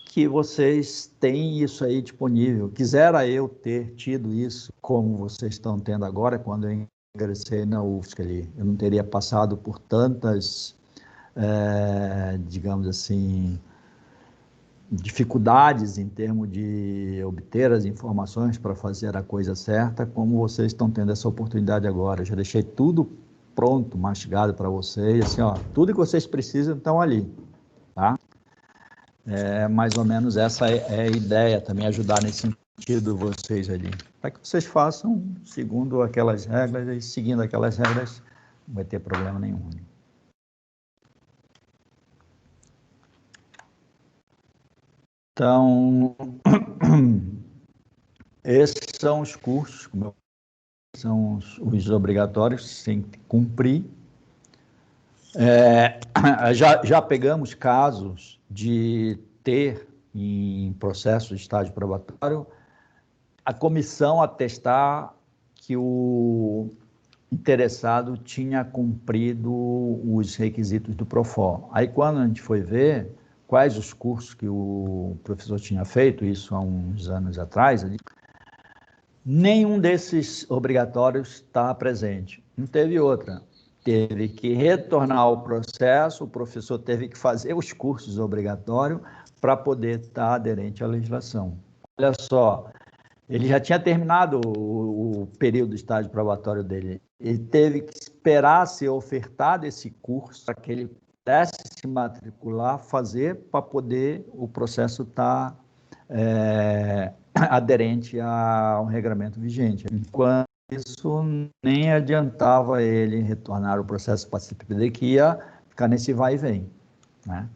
A: que vocês têm isso aí disponível. Quisera eu ter tido isso como vocês estão tendo agora, quando eu ingressei na UFSC ali. Eu não teria passado por tantas, digamos assim, dificuldades em termos de obter as informações para fazer a coisa certa, como vocês estão tendo essa oportunidade agora. Eu já deixei tudo pronto, mastigado para vocês, assim, ó, tudo que vocês precisam estão ali, tá? Mais ou menos essa é a ideia, também ajudar nesse sentido vocês ali, para que vocês façam segundo aquelas regras, e seguindo aquelas regras, não vai ter problema nenhum. Então, esses são os cursos, são os obrigatórios, sem cumprir. Já pegamos casos de ter, em processo de estágio probatório, a comissão atestar que o interessado tinha cumprido os requisitos do Profor. Aí, quando a gente foi ver quais os cursos que o professor tinha feito, isso há uns anos atrás, nenhum desses obrigatórios está presente. Não teve outra. Teve que retornar ao processo, o professor teve que fazer os cursos obrigatórios para poder estar aderente à legislação. Olha só, ele já tinha terminado o período de estágio probatório dele. Ele teve que esperar ser ofertado esse curso para que ele pudesse se matricular, fazer, para poder o processo estar aderente ao regramento vigente. Enquanto isso, nem adiantava ele retornar o processo para a CPPD, que ia ficar nesse vai e vem, né?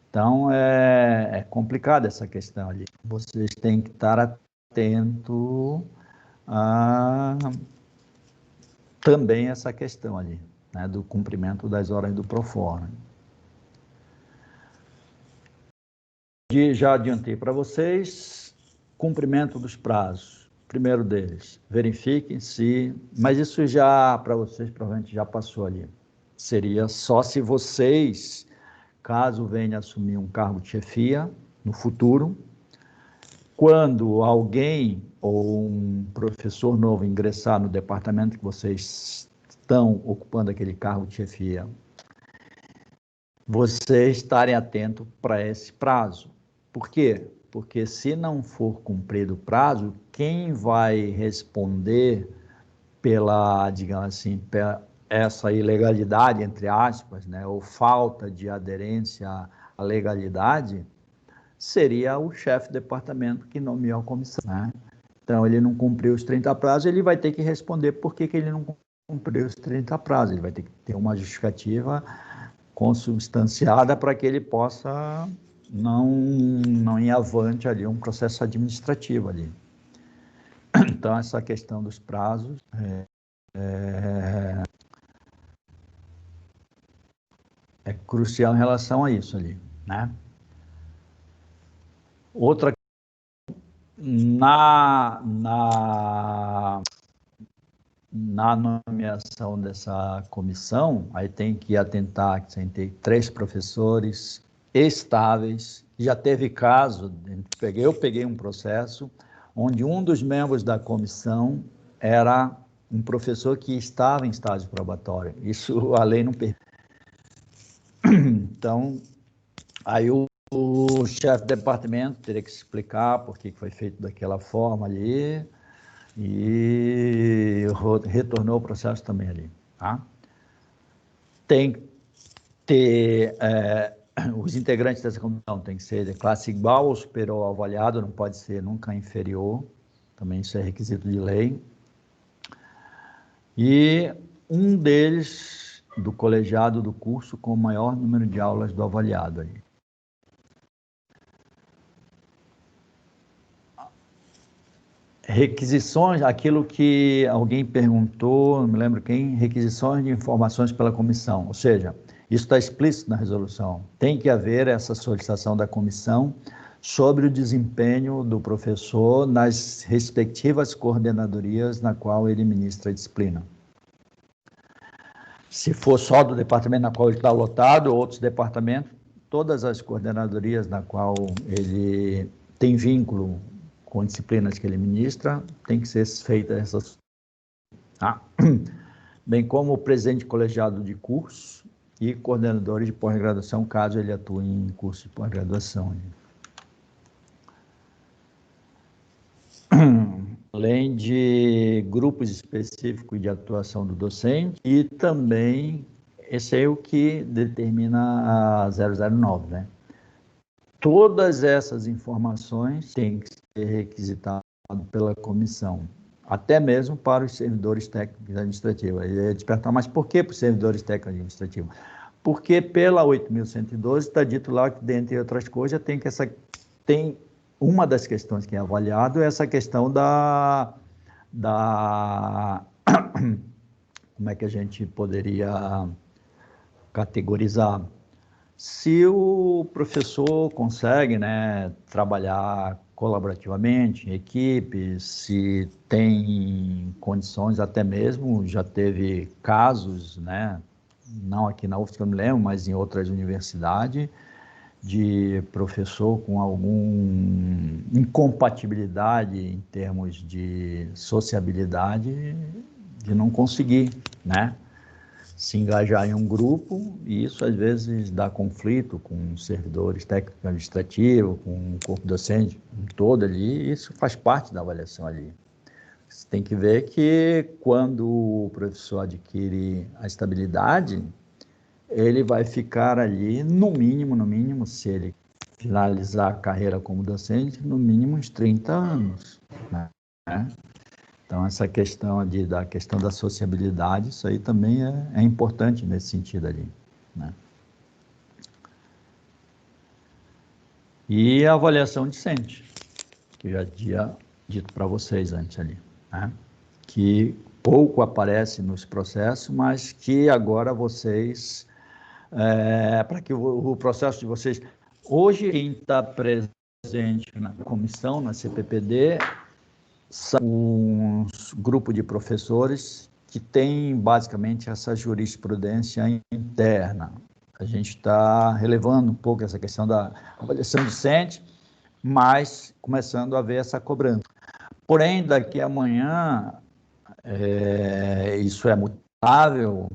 A: Então, é complicada essa questão ali. Vocês têm que estar atento a também essa questão ali, né, do cumprimento das horas do Profor. Já adiantei para vocês, cumprimento dos prazos. Primeiro deles, verifiquem se... Mas isso já, para vocês, provavelmente já passou ali. Seria só se vocês, caso venha assumir um cargo de chefia no futuro, quando alguém ou um professor novo ingressar no departamento que vocês estão ocupando aquele cargo de chefia, vocês estarem atentos para esse prazo. Por quê? Porque se não for cumprido o prazo, quem vai responder pela, digamos assim, pela essa ilegalidade, entre aspas, né, ou falta de aderência à legalidade, seria o chefe do departamento que nomeou a comissão, né? Então, ele não cumpriu os 30 prazos, ele vai ter que responder por que ele não cumpriu os 30 prazos. Ele vai ter que ter uma justificativa consubstanciada para que ele possa não ir avante ali um processo administrativo ali. Então, essa questão dos prazos é crucial em relação a isso ali, né? Outra, na nomeação dessa comissão, aí tem que atentar que tem que ter 3 professores estáveis. Já teve caso, eu peguei um processo onde um dos membros da comissão era um professor que estava em estágio probatório. Isso a lei não permite. Então, aí o chefe do departamento teria que explicar por que foi feito daquela forma ali e retornou o processo também ali, tá? Tem que ter... os integrantes dessa comissão têm que ser de classe igual ou superior ao avaliado, não pode ser nunca inferior, também isso é requisito de lei. E um deles do colegiado do curso com o maior número de aulas do avaliado. Aí. Requisições, aquilo que alguém perguntou, não me lembro quem, requisições de informações pela comissão, ou seja, isso está explícito na resolução. Tem que haver essa solicitação da comissão sobre o desempenho do professor nas respectivas coordenadorias na qual ele ministra a disciplina. Se for só do departamento na qual ele está lotado, outros departamentos, todas as coordenadorias na qual ele tem vínculo com disciplinas que ele ministra, tem que ser feita essas... Bem como o presidente colegiado de curso, e coordenadores de pós-graduação, caso ele atue em curso de pós-graduação. além de grupos específicos de atuação do docente e também, esse é o que determina a 009, né? Todas essas informações têm que ser requisitadas pela comissão, até mesmo para os servidores técnicos administrativos. Aí é despertar, mas por que para os servidores técnicos administrativos? Porque pela 8.112 está dito lá que, dentre outras coisas, tem uma das questões que é avaliado é essa questão da como é que a gente poderia categorizar? Se o professor consegue, né, trabalhar colaborativamente, em equipe, se tem condições, até mesmo já teve casos, né, não aqui na UFSC, eu me lembro, mas em outras universidades, de professor com alguma incompatibilidade em termos de sociabilidade, de não conseguir, né, se engajar em um grupo, e isso às vezes dá conflito com servidores técnicos administrativos, com o corpo docente todo ali, e isso faz parte da avaliação ali. Você tem que ver que quando o professor adquire a estabilidade, ele vai ficar ali, no mínimo, se ele finalizar a carreira como docente, no mínimo uns 30 anos, né? Então, essa questão da questão da sociabilidade, isso aí também é importante nesse sentido ali, né? E a avaliação discente, que eu já tinha dito para vocês antes ali, né? Que pouco aparece nos processos, mas que agora vocês, para que o processo de vocês... Hoje, quem está presente na comissão, na CPPD, são um grupo de professores que tem basicamente essa jurisprudência interna. A gente está relevando um pouco essa questão da avaliação discente, mas começando a ver essa cobrança. Porém, daqui a amanhã, isso é mutável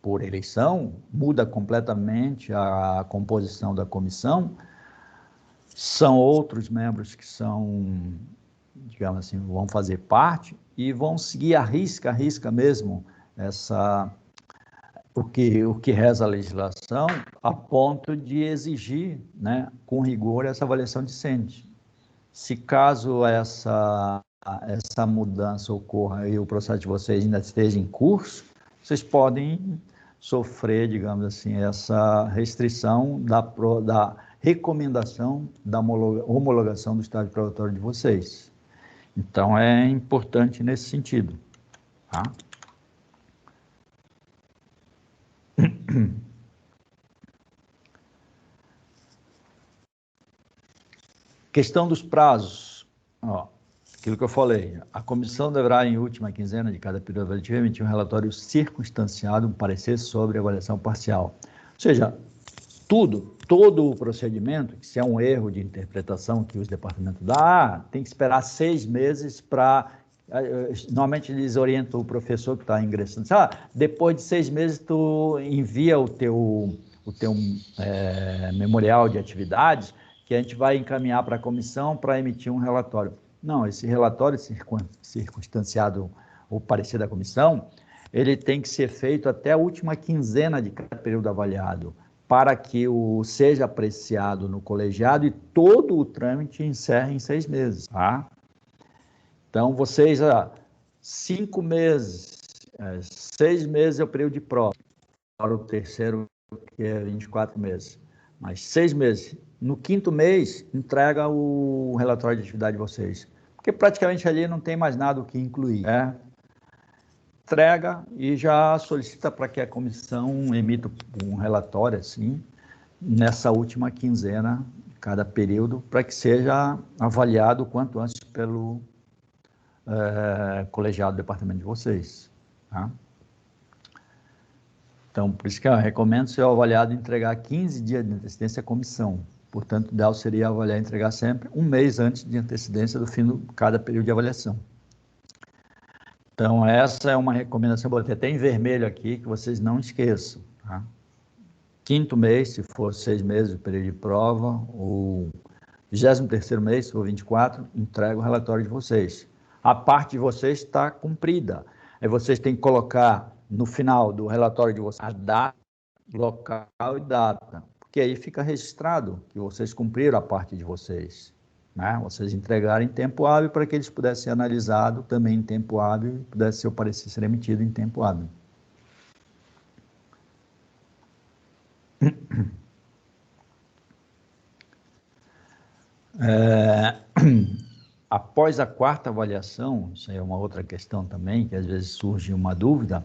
A: por eleição, muda completamente a composição da comissão, são outros membros que são, digamos assim, vão fazer parte e vão seguir a risca mesmo o que reza a legislação, a ponto de exigir, né, com rigor essa avaliação discente. Se caso essa mudança ocorra e o processo de vocês ainda esteja em curso, vocês podem sofrer, digamos assim, essa restrição da recomendação da homologação do estágio probatório de vocês. Então, é importante nesse sentido, tá? Questão dos prazos. Ó, aquilo que eu falei, a comissão deverá, em última quinzena de cada período avalativo, emitir um relatório circunstanciado, um parecer sobre avaliação parcial. Ou seja, todo o procedimento, que se é um erro de interpretação que os departamentos dão, tem que esperar 6 meses para... Normalmente eles orientam o professor que está ingressando. Depois de 6 meses tu envia o teu memorial de atividades, que a gente vai encaminhar para a comissão para emitir um relatório. Não, esse relatório circunstanciado, o parecer da comissão, ele tem que ser feito até a última quinzena de cada período avaliado, para que seja apreciado no colegiado e todo o trâmite encerre em 6 meses, tá? Então, vocês, 5 meses, 6 meses é o período de prova, para o terceiro, que é 24 meses, mas 6 meses. No 5º mês, entrega o relatório de atividade de vocês, porque praticamente ali não tem mais nada o que incluir, né? Entrega e já solicita para que a comissão emita um relatório, assim, nessa última quinzena de cada período, para que seja avaliado o quanto antes pelo colegiado do departamento de vocês, tá? Então, por isso que eu recomendo ser avaliado e entregar 15 dias de antecedência à comissão. Portanto, o ideal seria avaliar e entregar sempre 1 mês antes de antecedência do fim de cada período de avaliação. Então, essa é uma recomendação, botei até em vermelho aqui, que vocês não esqueçam, tá? 5º mês, se for 6 meses o período de prova, o 23º mês, se for 24, entrega o relatório de vocês. a parte de vocês está cumprida. Aí vocês têm que colocar no final do relatório de vocês a data, local e data, porque aí fica registrado que vocês cumpriram a parte de vocês, né? Vocês entregaram em tempo hábil para que eles pudessem ser analisados também em tempo hábil e pudesse seu parecer ser emitido em tempo hábil. Após a quarta avaliação, isso aí é uma outra questão também, que às vezes surge uma dúvida,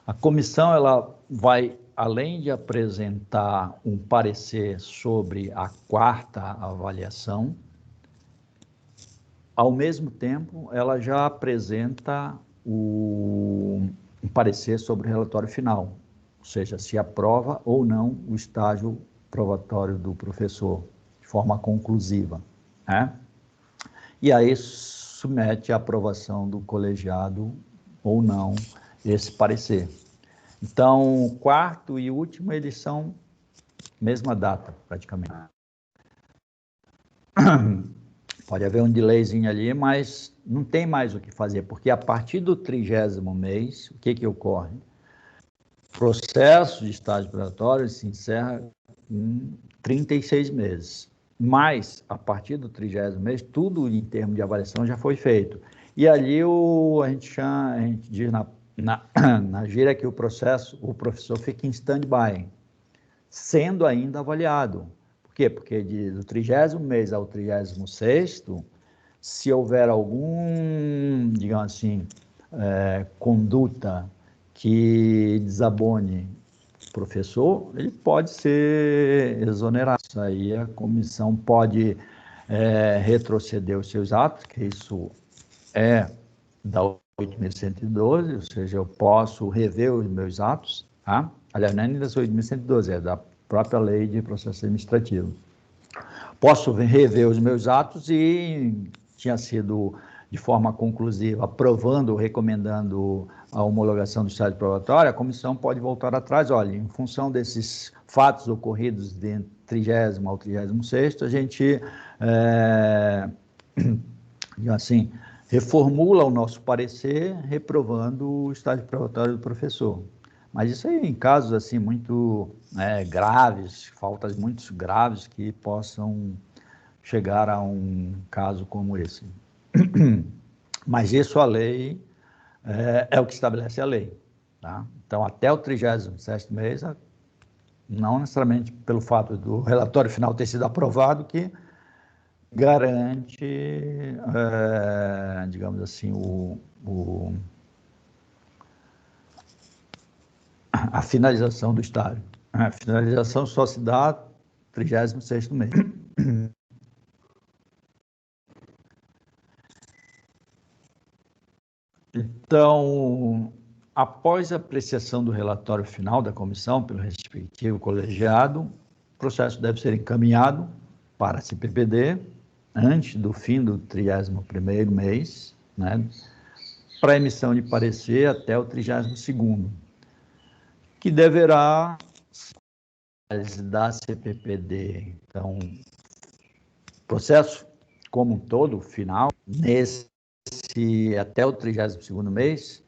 A: a comissão ela vai, além de apresentar um parecer sobre a quarta avaliação, ao mesmo tempo ela já apresenta um parecer sobre o relatório final, ou seja, se aprova ou não o estágio probatório do professor, de forma conclusiva, né? E aí submete à aprovação do colegiado ou não esse parecer. Então, o quarto e último, eles são mesma data, praticamente. Pode haver um delayzinho ali, mas não tem mais o que fazer, porque a partir do 30º mês, o que ocorre? O processo de estágio preparatório se encerra em 36 meses. Mas, a partir do 30º mês, tudo em termos de avaliação já foi feito. E ali a gente diz na gíria que o professor fica em stand-by, sendo ainda avaliado. Por quê? Porque do 30º mês ao 36º, se houver algum, digamos assim, conduta que desabone o professor, ele pode ser exonerado. Isso aí a comissão pode retroceder os seus atos, que isso é da 8.112, ou seja, eu posso rever os meus atos, tá? Aliás, não é nem da 8.112, é da própria lei de processo administrativo. Posso rever os meus atos e tinha sido de forma conclusiva, aprovando ou recomendando a homologação do estágio probatório, a comissão pode voltar atrás, olha, em função desses fatos ocorridos de 30º ao 36º, a gente, assim, reformula o nosso parecer, reprovando o estágio probatório do professor. Mas isso aí em casos assim muito graves, faltas muito graves que possam chegar a um caso como esse. Mas isso a lei é o que estabelece a lei, tá? Então, até o 37º mês, não necessariamente pelo fato do relatório final ter sido aprovado, que garante, digamos assim, a finalização do estágio. A finalização só se dá no 36º mês. Então, após a apreciação do relatório final da comissão pelo respectivo colegiado, o processo deve ser encaminhado para a CPPD antes do fim do 31º mês, né, para emissão de parecer até o 32º, que deverá da CPPD. Então, o processo como um todo, final, até o 32º mês,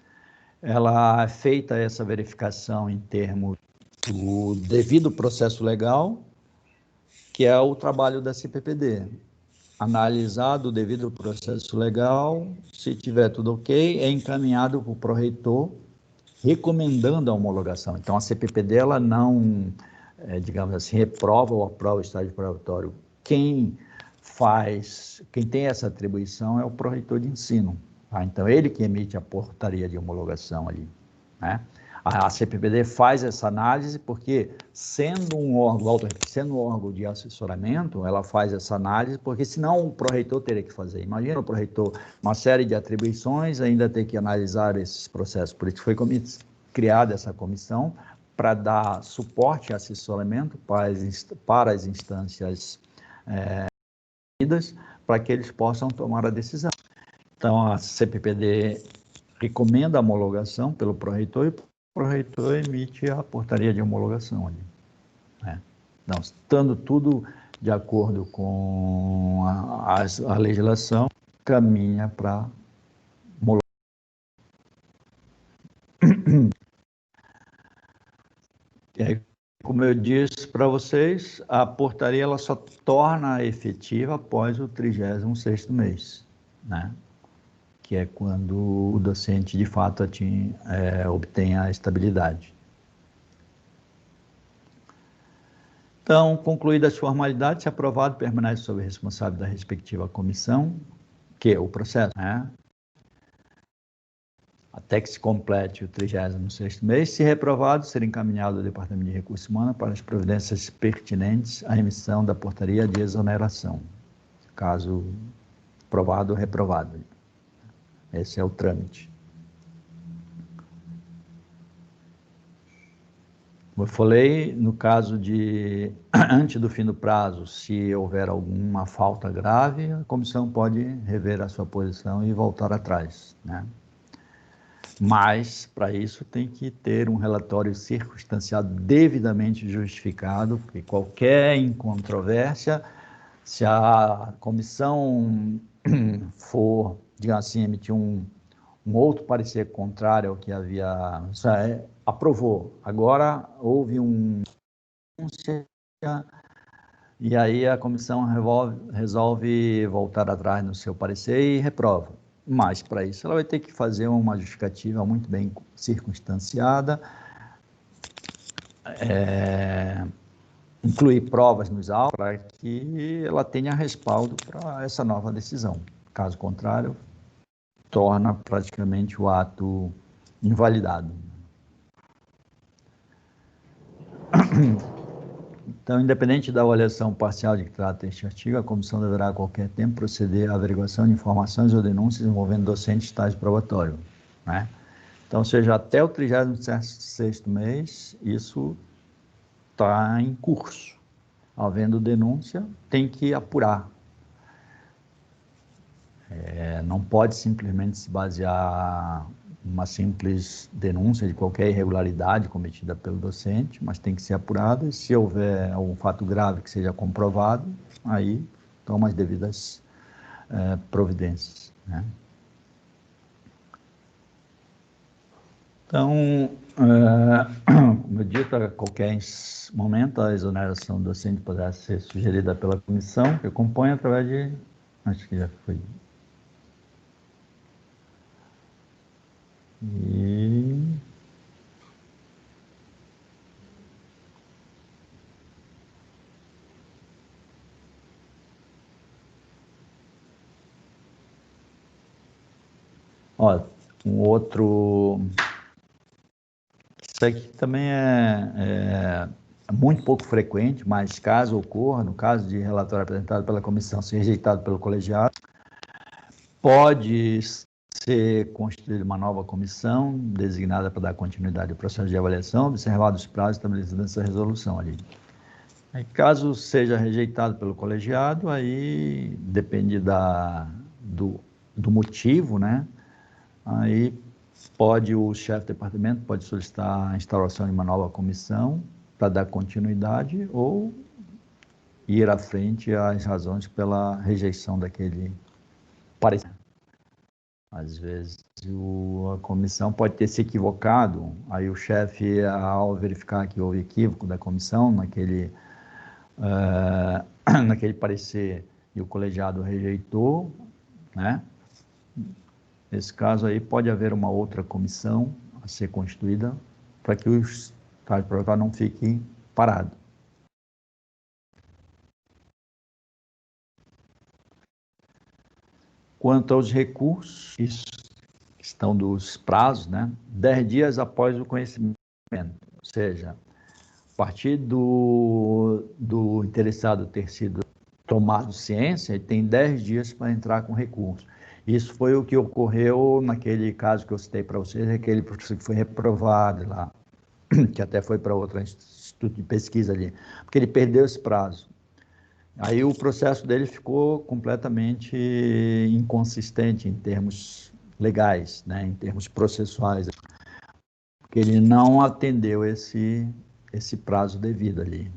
A: ela é feita essa verificação em termos do devido processo legal, que é o trabalho da CPPD. Analisado o devido processo legal, se tiver tudo ok, é encaminhado para o pró-reitor, recomendando a homologação. Então, a CPPD, ela não, digamos assim, reprova ou aprova o estágio probatório. Quem tem essa atribuição é o pró-reitor de ensino. Tá? Então, ele que emite a portaria de homologação ali, né? A CPPD faz essa análise porque, sendo um órgão de assessoramento, ela faz essa análise, porque senão o pró-reitor teria que fazer. Imagina o pró-reitor, uma série de atribuições, ainda ter que analisar esses processos. Por isso foi criada essa comissão para dar suporte e assessoramento para as instâncias para que eles possam tomar a decisão. Então, a CPPD recomenda a homologação pelo pró-reitor e o pró-reitor emite a portaria de homologação ali, né? Então, estando tudo de acordo com a legislação, caminha para homologação. E aí, como eu disse para vocês, a portaria ela só torna efetiva após o 36º mês, né? Que é quando o docente, de fato, obtém a estabilidade. Então, concluídas as formalidades, se aprovado, permanece sob a responsabilidade da respectiva comissão, que é o processo, né? Até que se complete o 36º mês, se reprovado, ser encaminhado ao Departamento de Recursos Humanos para as providências pertinentes à emissão da portaria de exoneração, caso aprovado ou reprovado. Esse é o trâmite. Como eu falei, no caso de, antes do fim do prazo, se houver alguma falta grave, a comissão pode rever a sua posição e voltar atrás, né? Mas, para isso, tem que ter um relatório circunstanciado devidamente justificado, porque qualquer incontrovérsia, se a comissão for, digamos assim, emitir um outro parecer contrário ao que havia, aprovou, agora houve e aí a comissão resolve voltar atrás no seu parecer e reprova. Mas, para isso, ela vai ter que fazer uma justificativa muito bem circunstanciada, incluir provas nos autos para que ela tenha respaldo para essa nova decisão. Caso contrário, torna praticamente o ato invalidado. Então, independente da avaliação parcial de que trata este artigo, a comissão deverá a qualquer tempo proceder à averiguação de informações ou denúncias envolvendo docentes de estágio probatório, né? Então, seja até o 36º mês, isso está em curso. Havendo denúncia, tem que apurar. Não pode simplesmente se basear uma simples denúncia de qualquer irregularidade cometida pelo docente, mas tem que ser apurada, e se houver algum fato grave que seja comprovado, aí toma as devidas providências, né? Então, como eu disse, a qualquer momento a exoneração do docente poderá ser sugerida pela comissão, que compõe através de... Acho que já foi... Ó, um outro... Isso aqui também é muito pouco frequente, mas caso ocorra, no caso de relatório apresentado pela comissão ser rejeitado pelo colegiado, pode ser constituída uma nova comissão designada para dar continuidade ao processo de avaliação, observados os prazos estabelecidos nessa resolução ali. Aí, caso seja rejeitado pelo colegiado, aí depende do motivo, né? Aí o chefe de departamento pode solicitar a instauração de uma nova comissão para dar continuidade ou ir à frente às razões pela rejeição daquele parecer. Às vezes a comissão pode ter se equivocado, aí o chefe, ao verificar que houve equívoco da comissão naquele parecer e o colegiado rejeitou, né? Nesse caso aí pode haver uma outra comissão a ser constituída para que os estágios probatórios não fiquem parados. Quanto aos recursos, questão dos prazos, né? 10 dias após o conhecimento, ou seja, a partir do interessado ter sido tomado ciência, ele tem 10 dias para entrar com recurso. Isso foi o que ocorreu naquele caso que eu citei para vocês, aquele professor que foi reprovado lá, que até foi para outro instituto de pesquisa ali, porque ele perdeu esse prazo. Aí o processo dele ficou completamente inconsistente em termos legais, né, em termos processuais, porque ele não atendeu esse prazo devido ali.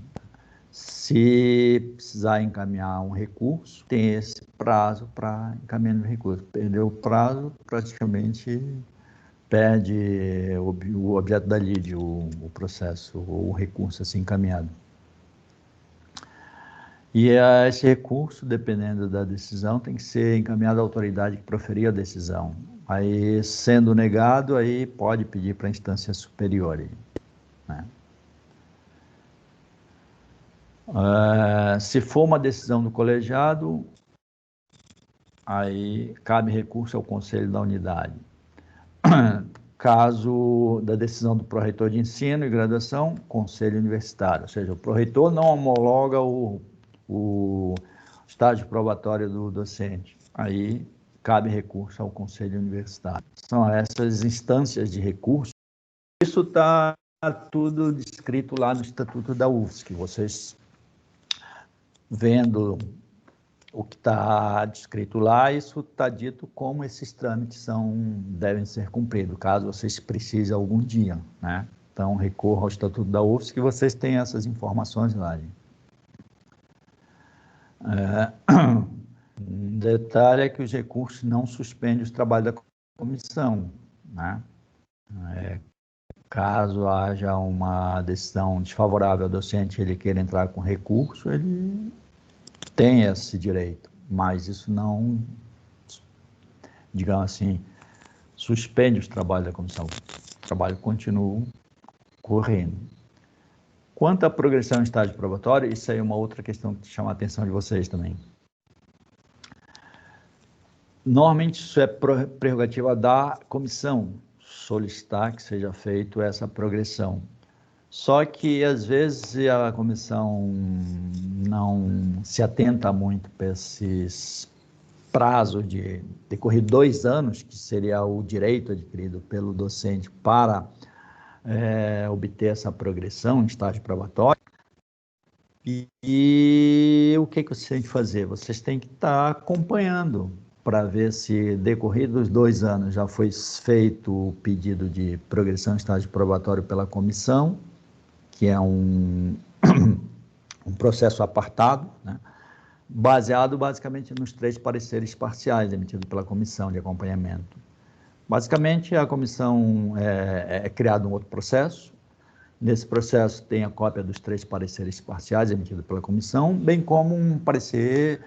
A: Se precisar encaminhar um recurso, tem esse prazo para encaminhar o recurso. Perdeu o prazo, praticamente perde o objeto da lide, o processo, ou o recurso assim encaminhado. E esse recurso, dependendo da decisão, tem que ser encaminhado à autoridade que proferiu a decisão. Aí, sendo negado, aí pode pedir para a instância superior, né? Se for uma decisão do colegiado, aí cabe recurso ao conselho da unidade. Caso da decisão do pró-reitor de ensino e graduação, conselho universitário, ou seja, o pró-reitor não homologa o estágio probatório do docente, aí cabe recurso ao conselho universitário. São essas instâncias de recurso. Isso está tudo descrito lá no Estatuto da UFSC. Vocês vendo o que está descrito lá, isso está dito como esses trâmites devem ser cumpridos, caso vocês precisem algum dia, né? Então, recorra ao Estatuto da UFSC, que vocês têm essas informações lá. Um detalhe é que os recursos não suspendem os trabalhos da comissão, né? Caso haja uma decisão desfavorável ao docente, ele queira entrar com recurso, ele tem esse direito, mas isso não, digamos assim, suspende os trabalhos da comissão. O trabalho continua correndo. Quanto à progressão em estágio probatório, isso aí é uma outra questão que chama a atenção de vocês também. Normalmente isso é prerrogativa da comissão, solicitar que seja feita essa progressão. Só que, às vezes, a comissão não se atenta muito para esses prazos de decorrer 2 anos, que seria o direito adquirido pelo docente para obter essa progressão em estágio probatório. E o que vocês têm que fazer? Vocês têm que estar acompanhando para ver se, decorridos 2 anos, já foi feito o pedido de progressão em estágio probatório pela comissão, que é um processo apartado, né? Baseado basicamente nos 3 pareceres parciais emitidos pela comissão de acompanhamento. Basicamente, a comissão é criado um outro processo. Nesse processo tem a cópia dos 3 pareceres parciais emitidos pela comissão, bem como um parecer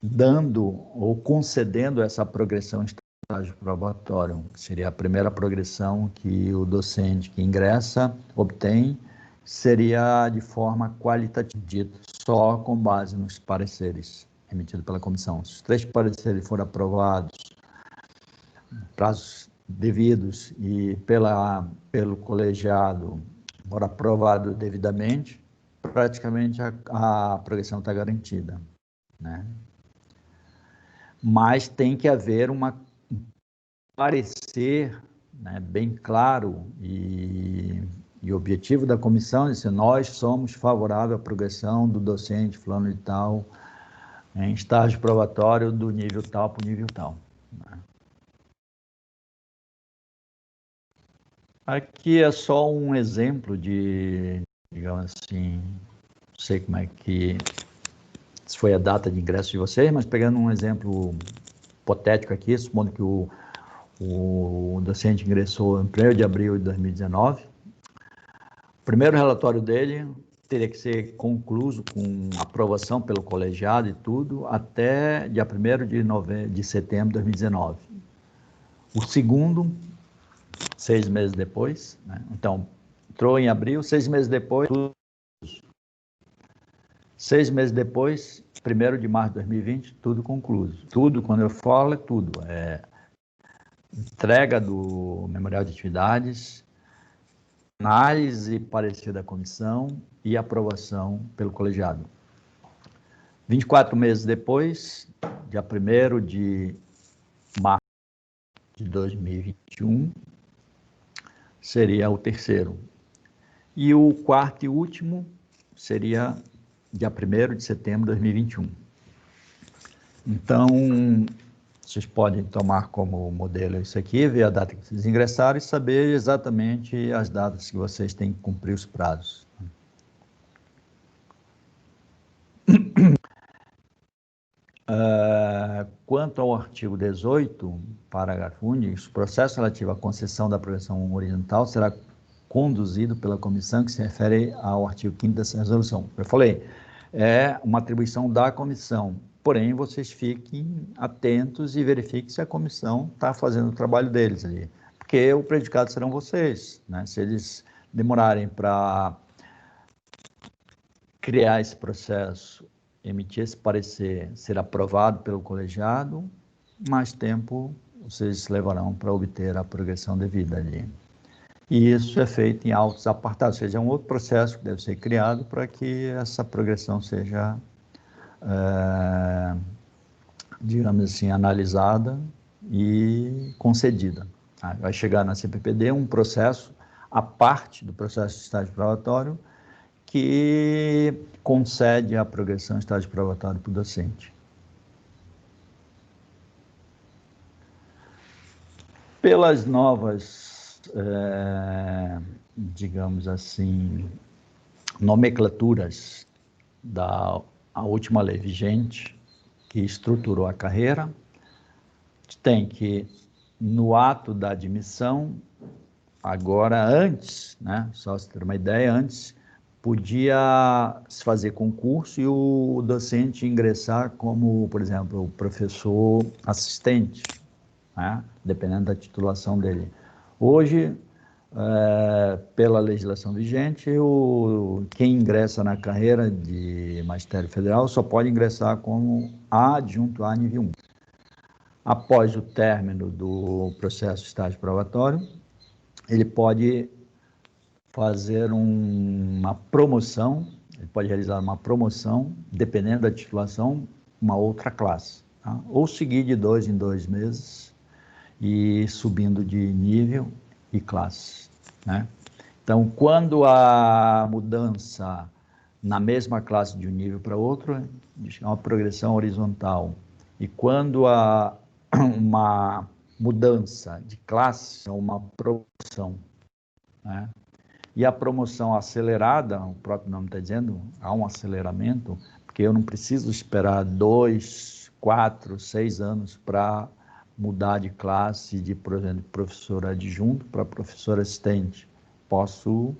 A: dando ou concedendo essa progressão em estágio probatório, que seria a primeira progressão que o docente que ingressa obtém, seria de forma qualitativa, dito só com base nos pareceres emitidos pela comissão. Se os 3 pareceres forem aprovados, prazos devidos e pelo colegiado for aprovado devidamente, praticamente a progressão está garantida, né? Mas tem que haver um parecer, né, bem claro e objetivo da comissão, é nós somos favoráveis à progressão do docente fulano de tal em estágio probatório do nível tal para o nível tal, né? Aqui é só um exemplo de, digamos assim, não sei como é que se foi a data de ingresso de vocês, mas pegando um exemplo hipotético aqui, supondo que o docente ingressou em 1º de abril de 2019, o primeiro relatório dele teria que ser concluído com aprovação pelo colegiado e tudo, até dia 1º de setembro de 2019. O segundo, 6 meses depois, né? Então, entrou em abril, 6 meses depois, 6 meses depois, 1º de março de 2020, tudo concluído. Tudo, quando eu falo, é tudo. Entrega do memorial de atividades, análise e parecer da comissão e aprovação pelo colegiado. 24 meses depois, dia 1º de março de 2021, seria o terceiro. E o quarto e último seria dia 1º de setembro de 2021. Então, vocês podem tomar como modelo isso aqui, ver a data que vocês ingressaram e saber exatamente as datas que vocês têm que cumprir os prazos. Quanto ao artigo 18, parágrafo único, o processo relativo à concessão da progressão horizontal será conduzido pela comissão que se refere ao artigo 5º dessa resolução. Eu falei, é uma atribuição da comissão, porém vocês fiquem atentos e verifiquem se a comissão está fazendo o trabalho deles ali, porque o prejudicado serão vocês, né? Se eles demorarem para criar esse processo, emitir esse parecer, ser aprovado pelo colegiado, mais tempo vocês levarão para obter a progressão devida ali. E isso é feito em autos apartados, ou seja, é um outro processo que deve ser criado para que essa progressão seja, digamos assim, analisada e concedida. Vai chegar na CPPD um processo, à parte do processo de estágio probatório, que concede a progressão em estágio probatório para o docente. Pelas novas, digamos assim, nomenclaturas da última lei vigente, que estruturou a carreira, tem que, no ato da admissão, agora antes, né, só se ter uma ideia, antes podia se fazer concurso e o docente ingressar como, por exemplo, professor assistente, né, dependendo da titulação dele. Hoje, pela legislação vigente, quem ingressa na carreira de magistério federal só pode ingressar como adjunto A nível 1. Após o término do processo de estágio probatório, ele pode fazer uma promoção, ele pode realizar uma promoção, dependendo da titulação, uma outra classe, tá? Ou seguir de 2 em 2 meses e subindo de nível e classe, né? Então, quando a mudança na mesma classe de um nível para outro, é uma progressão horizontal. E quando há uma mudança de classe, é uma promoção, né? E a promoção acelerada, o próprio nome está dizendo, há um aceleramento, porque eu não preciso esperar 2, 4, 6 anos para mudar de classe de, por exemplo, professor adjunto para professor assistente. Posso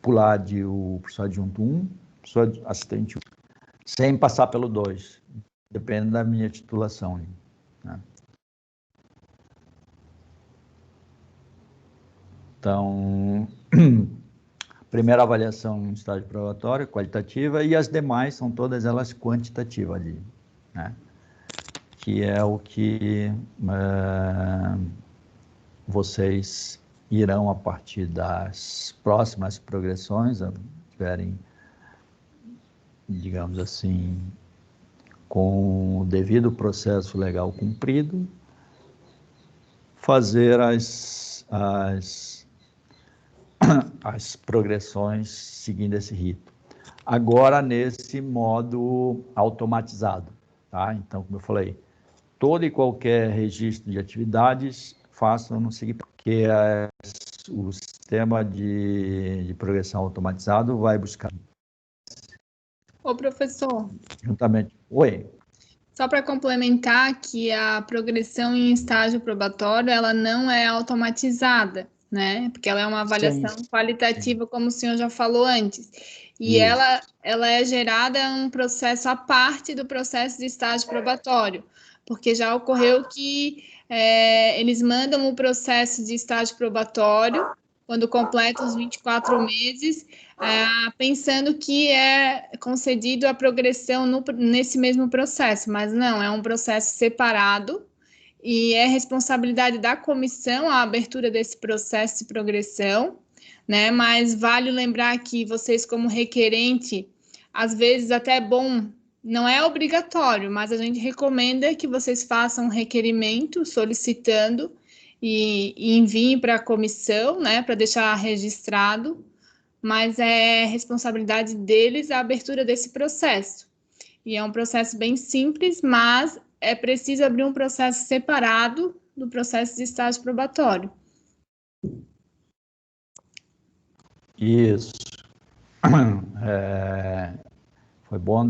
A: pular de o professor adjunto 1, professor assistente 1, sem passar pelo 2, depende da minha titulação, né? Então, primeira avaliação em estágio probatório, qualitativa, e as demais são todas elas quantitativas ali, né? Que é o que vocês irão, a partir das próximas progressões, tiverem, digamos assim, com o devido processo legal cumprido, fazer as progressões seguindo esse rito. Agora, nesse modo automatizado, tá? Então, como eu falei, todo e qualquer registro de atividades façam no seguinte, porque o sistema de progressão automatizado vai buscar.
B: Ô, professor.
A: Juntamente. Oi.
B: Só para complementar que a progressão em estágio probatório, ela não é automatizada, né? Porque ela é uma avaliação qualitativa, como o senhor já falou antes. E ela é gerada um processo à parte do processo de estágio probatório, porque já ocorreu que eles mandam o processo de estágio probatório quando completam os 24 meses, pensando que é concedido a progressão nesse mesmo processo, mas não, é um processo separado e é responsabilidade da comissão a abertura desse processo de progressão, né? Mas vale lembrar que vocês, como requerente, às vezes até é bom, não é obrigatório, mas a gente recomenda que vocês façam um requerimento solicitando e enviem para a comissão, né, para deixar registrado, mas é responsabilidade deles a abertura desse processo. E é um processo bem simples, mas é preciso abrir um processo separado do processo de estágio probatório.
A: Isso. Foi bom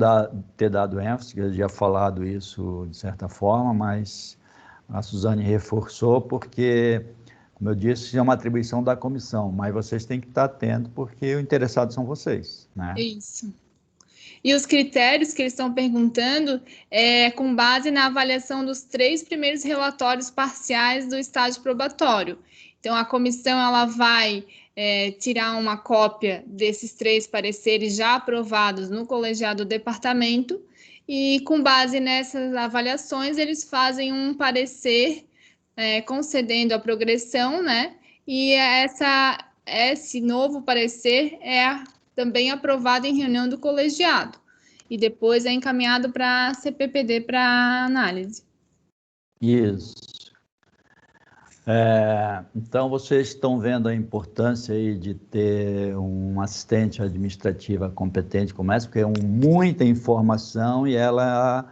A: ter dado ênfase, que eu já falado isso de certa forma, mas a Suzane reforçou porque, como eu disse, é uma atribuição da comissão, mas vocês têm que estar atentos porque o interessado são vocês, né?
B: Isso. E os critérios que eles estão perguntando é com base na avaliação dos 3 primeiros relatórios parciais do estágio probatório. Então, a comissão ela vai tirar uma cópia desses 3 pareceres já aprovados no colegiado do departamento e, com base nessas avaliações, eles fazem um parecer concedendo a progressão, né? E esse novo parecer é também aprovado em reunião do colegiado e depois é encaminhado para a CPPD para análise.
A: Isso. Então, vocês estão vendo a importância aí de ter um assistente administrativa competente como essa, porque é muita informação e ela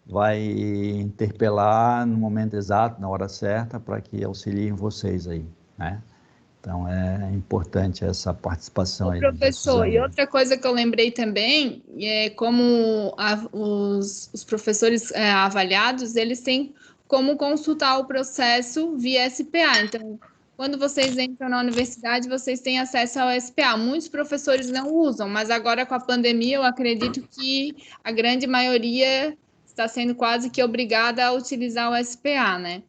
A: vai interpelar no momento exato, na hora certa, para que auxiliem vocês aí, né? Então, é importante essa participação aí.
B: Professor, e outra coisa que eu lembrei também, é como os professores avaliados, eles têm como consultar o processo via SPA. Então, quando vocês entram na universidade, vocês têm acesso ao SPA. Muitos professores não usam, mas agora com a pandemia, eu acredito que a grande maioria está sendo quase que obrigada a utilizar o SPA, né?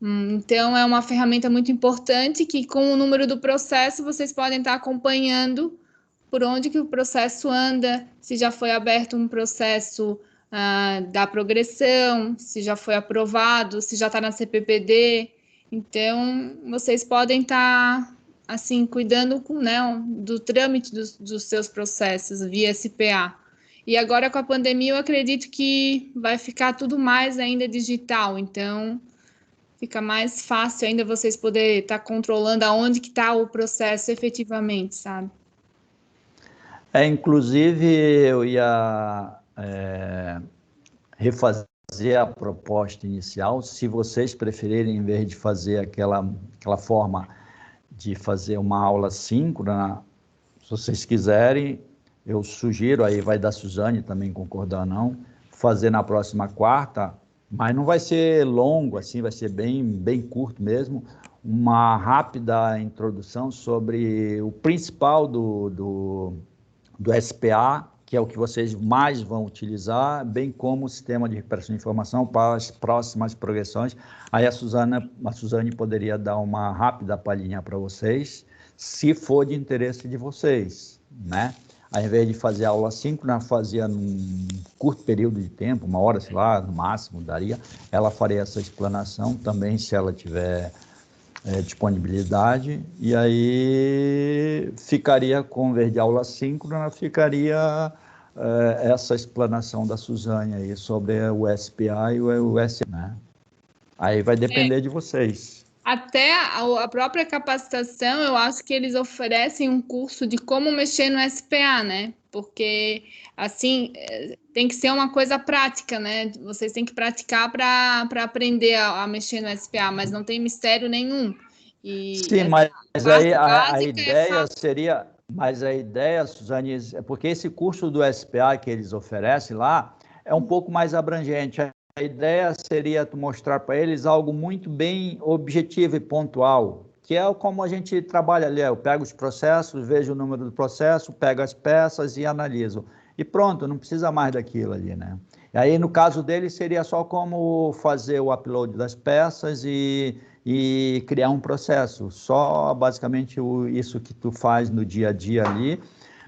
B: Então, é uma ferramenta muito importante que, com o número do processo, vocês podem estar acompanhando por onde que o processo anda, se já foi aberto um processo da progressão, se já foi aprovado, se já está na CPPD. Então, vocês podem estar, assim, cuidando do trâmite dos seus processos via SPA. E agora, com a pandemia, eu acredito que vai ficar tudo mais ainda digital. Então, fica mais fácil ainda vocês poderem estar controlando aonde que está o processo efetivamente, sabe?
A: Inclusive, eu ia refazer a proposta inicial, se vocês preferirem, em vez de fazer aquela forma de fazer uma aula síncrona, se vocês quiserem, eu sugiro, aí vai da Suzane também concordar ou não, fazer na próxima quarta, mas não vai ser longo, assim, vai ser bem curto mesmo, uma rápida introdução sobre o principal do SPA, que é o que vocês mais vão utilizar, bem como o sistema de recuperação de informação para as próximas progressões. Aí a Suzane poderia dar uma rápida palhinha para vocês, se for de interesse de vocês, né? Ao invés de fazer aula síncrona, fazia num curto período de tempo, 1 hora, sei lá, no máximo daria, ela faria essa explanação também, se ela tiver disponibilidade, e aí ficaria, com vez de aula síncrona, ficaria essa explanação da Suzane aí sobre o SPA e o SA, né? Aí vai depender de vocês.
B: Até a própria capacitação, eu acho que eles oferecem um curso de como mexer no SPA, né? Porque, assim, tem que ser uma coisa prática, né? Vocês têm que praticar para aprender a mexer no SPA, mas não tem mistério nenhum.
A: Sim, mas aí a ideia seria... Mas a ideia, Suzane, é porque esse curso do SPA que eles oferecem lá é um pouco mais abrangente. A ideia seria mostrar para eles algo muito bem objetivo e pontual, que é como a gente trabalha ali. Eu pego os processos, vejo o número do processo, pego as peças e analiso. E pronto, não precisa mais daquilo ali, né? E aí, no caso deles, seria só como fazer o upload das peças e criar um processo. Só, basicamente, isso que tu faz no dia a dia ali,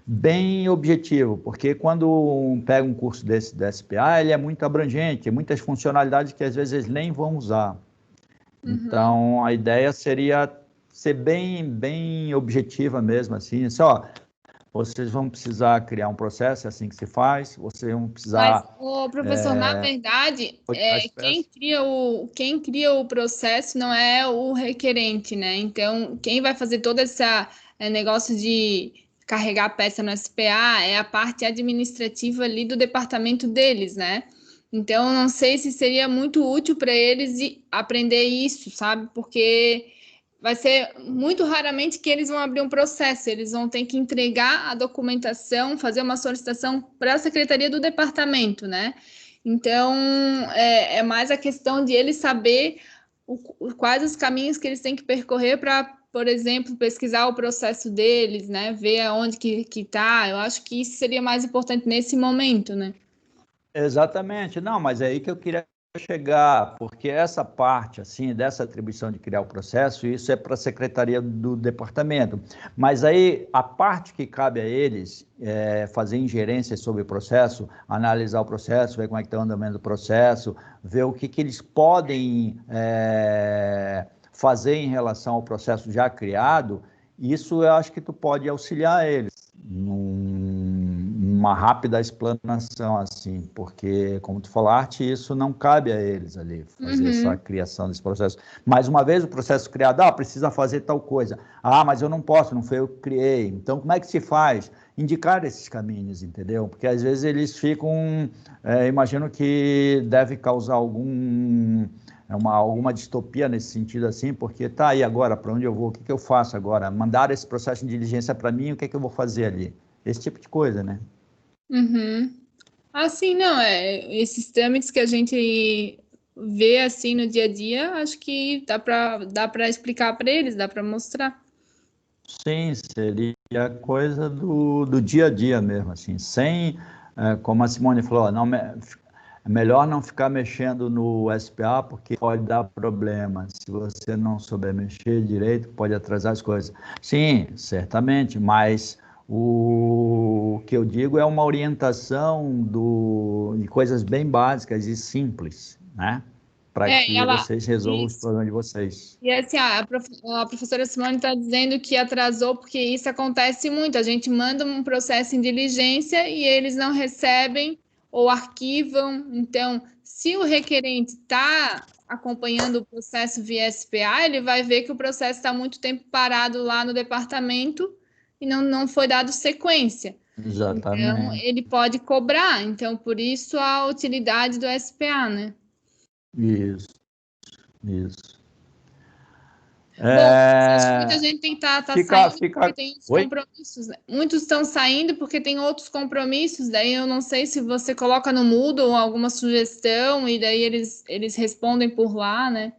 A: bem objetivo, porque quando pega um curso desse da SPA, ele é muito abrangente, tem muitas funcionalidades que às vezes eles nem vão usar. Então, a ideia seria ser bem objetiva mesmo, assim, vocês vão precisar criar um processo, é assim que se faz, vocês vão precisar...
B: Mas, professor, na verdade, quem cria o processo não é o requerente, né? Então, quem vai fazer todo esse negócio de carregar a peça no SPA é a parte administrativa ali do departamento deles, né? Então, não sei se seria muito útil para eles aprender isso, sabe? Porque vai ser muito raramente que eles vão abrir um processo, eles vão ter que entregar a documentação, fazer uma solicitação para a secretaria do departamento, né? Então, é mais a questão de eles saber quais os caminhos que eles têm que percorrer para, por exemplo, pesquisar o processo deles, né? Ver aonde que está. Eu acho que isso seria mais importante nesse momento, né?
A: Exatamente. Não, mas é aí que eu queria chegar, porque essa parte, assim, dessa atribuição de criar o processo, isso é para a secretaria do departamento. Mas aí, a parte que cabe a eles é fazer ingerência sobre o processo, analisar o processo, ver como é que está o andamento do processo, ver o que eles podem fazer em relação ao processo já criado, isso eu acho que tu pode auxiliar eles numa rápida explanação, assim, porque, como tu falaste, isso não cabe a eles ali, fazer essa criação desse processo. Mais uma vez, o processo criado, precisa fazer tal coisa. Mas eu não posso, não foi eu que criei. Então, como é que se faz? Indicar esses caminhos, entendeu? Porque, às vezes, eles ficam... imagino que deve causar alguma distopia nesse sentido, assim, porque e agora, para onde eu vou? O que eu faço agora? Mandaram esse processo de diligência para mim, o que eu vou fazer ali? Esse tipo de coisa, né?
B: Assim, não, esses trâmites que a gente vê assim no dia a dia, acho que dá para explicar para eles, dá para mostrar.
A: Sim, seria coisa do dia a dia mesmo, assim, sem, como a Simone falou, não, é melhor não ficar mexendo no SPA porque pode dar problema. Se você não souber mexer direito, pode atrasar as coisas. Sim, certamente, mas o que eu digo é uma orientação de coisas bem básicas e simples, né? Para que vocês resolvam os problemas de vocês.
B: E assim, a professora Simone está dizendo que atrasou porque isso acontece muito. A gente manda um processo em diligência e eles não recebem ou arquivam. Então, se o requerente está acompanhando o processo via SPA, ele vai ver que o processo está muito tempo parado lá no departamento e não foi dado sequência. Então,
A: Exatamente.
B: ele pode cobrar. Então, por isso a utilidade do SPA, né?
A: Isso.
B: Bom, acho que muita gente tem que tá saindo porque tem os
A: Oi?
B: compromissos, né? Muitos estão saindo porque tem outros compromissos, daí eu não sei se você coloca no Moodle alguma sugestão e daí eles respondem por lá, né?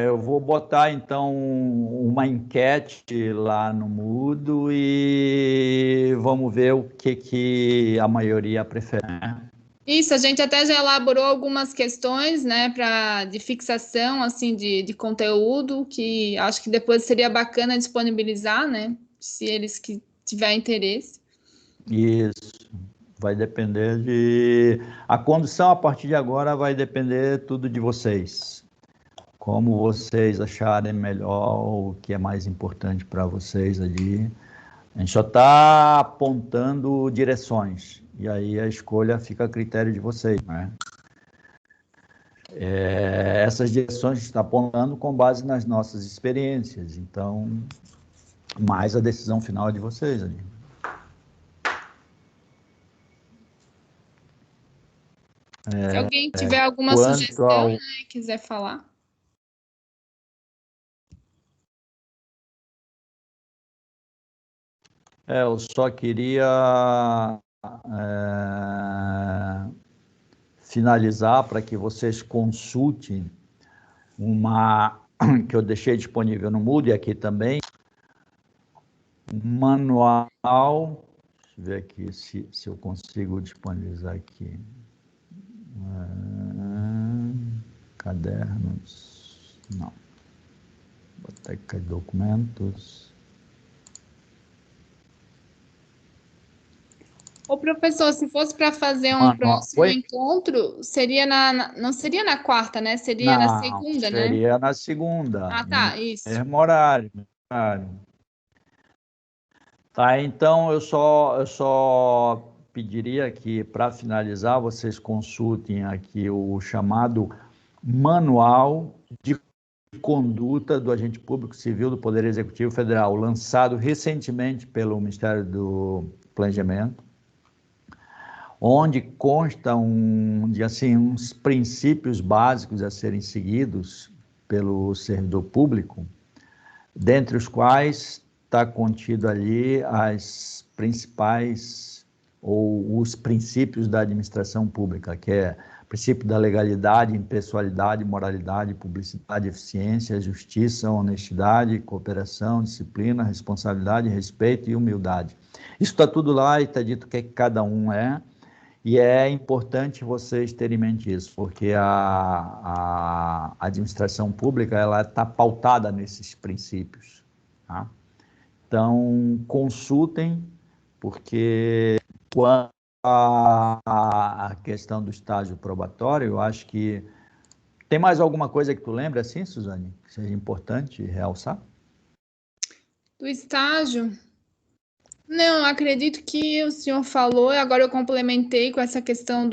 A: Eu vou botar então uma enquete lá no Moodle e vamos ver o que a maioria prefere, né?
B: Isso, a gente até já elaborou algumas questões, né, de fixação, assim, de conteúdo, que acho que depois seria bacana disponibilizar, né, se eles que tiver interesse.
A: Isso vai depender a condução a partir de agora vai depender tudo de vocês. Como vocês acharem melhor, o que é mais importante para vocês ali. A gente só está apontando direções, e aí a escolha fica a critério de vocês, né? Essas direções a gente está apontando com base nas nossas experiências, então, mais a decisão final é de vocês ali.
B: Se alguém tiver alguma sugestão, né, quiser falar.
A: Eu só queria finalizar para que vocês consultem uma que eu deixei disponível no Moodle e aqui também, manual, deixa eu ver aqui se eu consigo disponibilizar aqui, cadernos, não, vou botar aqui documentos.
B: Ô, professor, se fosse para fazer um próximo encontro, não seria na quarta, né? Seria na segunda, né?
A: Seria na segunda.
B: Tá, isso.
A: Mesmo horário. Tá, então eu só pediria que, para finalizar, vocês consultem aqui o chamado Manual de Conduta do Agente Público Civil do Poder Executivo Federal, lançado recentemente pelo Ministério do Planejamento, onde consta uns princípios básicos a serem seguidos pelo servidor público, dentre os quais está contido ali as principais ou os princípios da administração pública, que é o princípio da legalidade, impessoalidade, moralidade, publicidade, eficiência, justiça, honestidade, cooperação, disciplina, responsabilidade, respeito e humildade. Isso está tudo lá e está dito o que cada um é, e é importante vocês terem em mente isso, porque a administração pública ela está pautada nesses princípios. Tá? Então, consultem, porque quanto à questão do estágio probatório, eu acho que... Tem mais alguma coisa que tu lembra assim, Suzane, que seja importante realçar?
B: Do estágio... Não, acredito que o senhor falou, e agora eu complementei com essa questão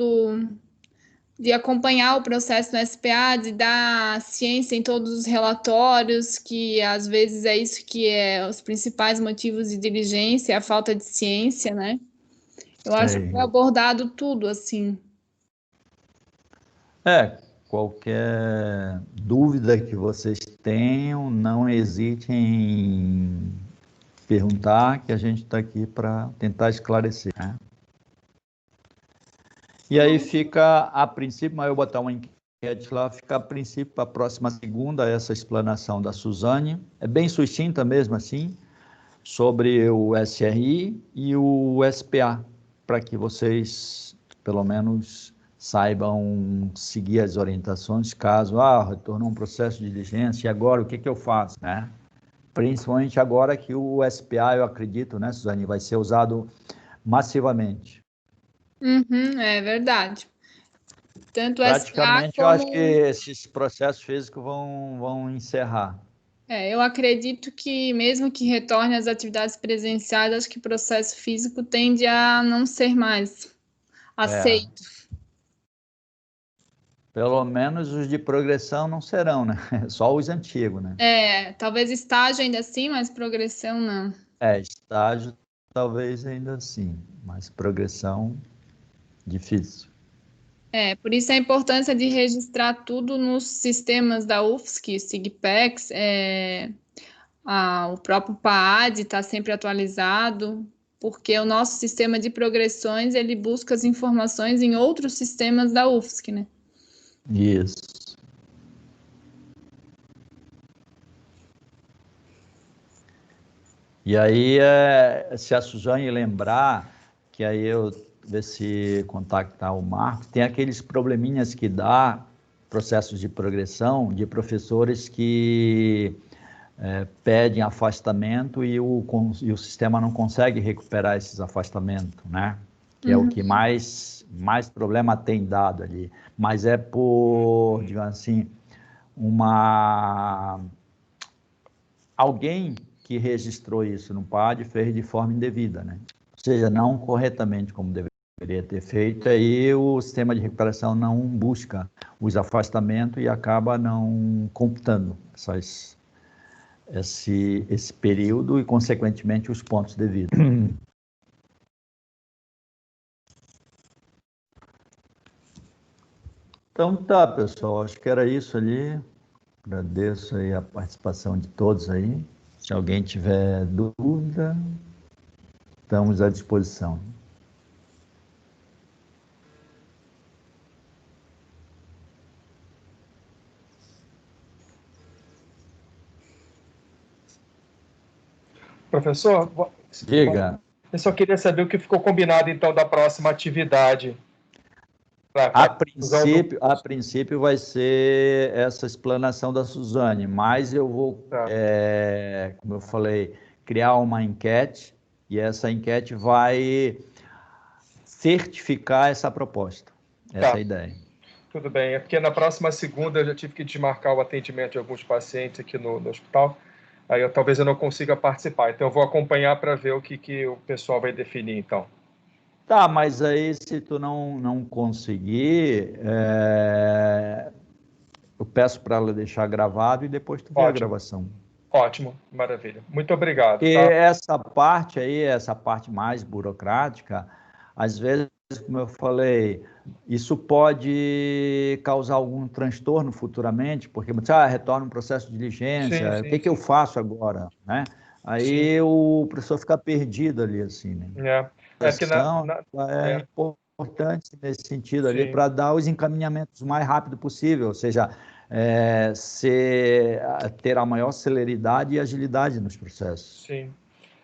B: de acompanhar o processo no SPA, de dar ciência em todos os relatórios, que às vezes é isso que é os principais motivos de diligência, a falta de ciência, né? Eu acho que foi abordado tudo, assim.
A: Qualquer dúvida que vocês tenham, não hesitem em perguntar, que a gente está aqui para tentar esclarecer, né? E aí fica, a princípio, mas eu vou botar uma enquete lá, fica a princípio, para a próxima segunda, essa explanação da Suzane, é bem sucinta mesmo assim, sobre o SRI e o SPA, para que vocês, pelo menos, saibam seguir as orientações, caso, retornou um processo de diligência, e agora o que eu faço, né? Principalmente agora que o SPA, eu acredito, né, Suzane, vai ser usado massivamente.
B: É verdade. Tanto
A: Praticamente,
B: SPA
A: eu acho
B: como...
A: que esses processos físicos vão encerrar.
B: eu acredito que mesmo que retorne às atividades presenciais, acho que o processo físico tende a não ser mais aceito.
A: Pelo menos os de progressão não serão, né? Só os antigos, né?
B: Talvez estágio ainda assim, mas progressão não.
A: Estágio talvez ainda assim, mas progressão difícil.
B: Por isso a importância de registrar tudo nos sistemas da UFSC, SIGPEX, o próprio PAAD está sempre atualizado, porque o nosso sistema de progressões, ele busca as informações em outros sistemas da UFSC, né?
A: Isso. E aí, se a Suzane lembrar, que aí eu ver se contactar o Marco, tem aqueles probleminhas que dá, processos de progressão, de professores que pedem afastamento e o sistema não consegue recuperar esses afastamentos, né? Que é o que mais problema tem dado ali. Mas é por, digamos assim, alguém que registrou isso no PAD fez de forma indevida, né? Ou seja, não corretamente como deveria ter feito, aí o sistema de recuperação não busca os afastamentos e acaba não computando esse período e, consequentemente, os pontos devidos. Então tá, pessoal, acho que era isso ali. Agradeço aí a participação de todos aí. Se alguém tiver dúvida, estamos à disposição.
C: Professor,
A: Diga.
C: Eu só queria saber o que ficou combinado, então, da próxima atividade.
A: A princípio vai ser essa explanação da Suzane, mas eu vou, como eu falei, criar uma enquete e essa enquete vai certificar essa proposta. Essa é a ideia.
C: Tudo bem, é porque na próxima segunda eu já tive que desmarcar o atendimento de alguns pacientes aqui no hospital, aí talvez eu não consiga participar, então eu vou acompanhar para ver o que o pessoal vai definir, então.
A: Tá, mas aí se tu não conseguir, eu peço para ela deixar gravado e depois tu vê a gravação.
C: Ótimo, maravilha. Muito obrigado.
A: E essa parte aí, essa parte mais burocrática, às vezes como eu falei, isso pode causar algum transtorno futuramente, porque você retorna um processo de diligência,
C: Sim,
A: o que eu faço agora, né? Aí
C: sim.
A: o professor fica perdido ali, assim, né?
C: É porque
A: É importante nesse sentido ali
C: sim.
A: para dar os encaminhamentos o mais rápido possível, ou seja, ter a maior celeridade e agilidade nos processos.
C: Sim.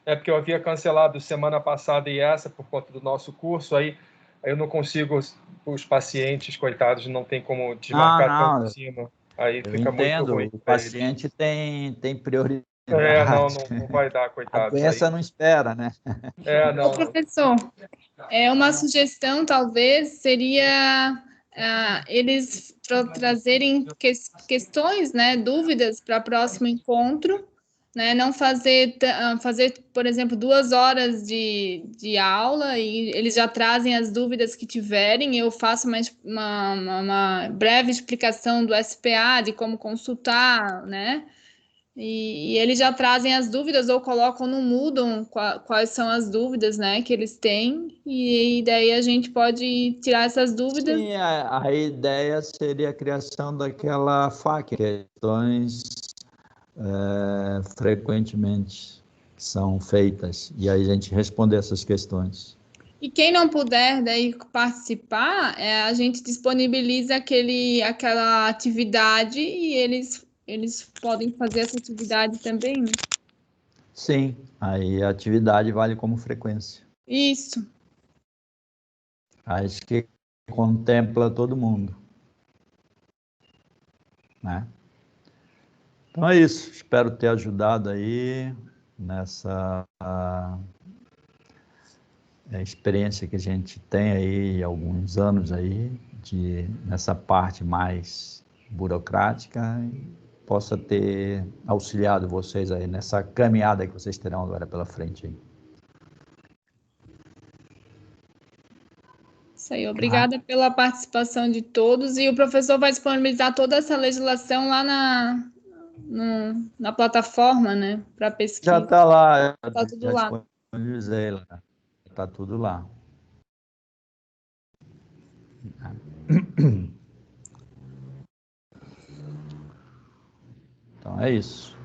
C: É porque eu havia cancelado semana passada e essa por conta do nosso curso, aí eu não consigo, os pacientes, coitados, não tem como desmarcar tão em
A: Não,
C: cima, aí
A: eu
C: fica muito ruim
A: entendo, o
C: para eles.
A: paciente tem prioridade.
C: Não vai dar,
A: A
C: coitados, aí.
A: doença não espera, né?
B: Ô,
C: Não.
B: professor, uma sugestão talvez seria eles trazerem questões, né, dúvidas para o próximo encontro, né, não fazer, por exemplo, 2 horas de aula e eles já trazem as dúvidas que tiverem. Eu faço uma breve explicação do SPA, de como consultar, né? E eles já trazem as dúvidas ou colocam no Moodle quais são as dúvidas, né, que eles têm, e daí a gente pode tirar essas dúvidas.
A: Sim, a ideia seria a criação daquela FAQ, questões frequentemente são feitas, e aí a gente responder essas questões.
B: E quem não puder daí participar, a gente disponibiliza aquela atividade e eles podem fazer essa atividade também, né?
A: Sim, aí a atividade vale como frequência.
B: Isso.
A: Acho que contempla todo mundo, né? Então é isso, espero ter ajudado aí nessa experiência que a gente tem aí, alguns anos aí, nessa parte mais burocrática, e possa ter auxiliado vocês aí nessa caminhada que vocês terão agora pela frente aí.
B: Isso aí, obrigada pela participação de todos. E o professor vai disponibilizar toda essa legislação lá na plataforma, né, para
A: Já
B: pesquisa.
A: está lá,
B: Está tudo
A: já
B: lá.
A: disponibilizei lá, está tudo lá. Então é isso.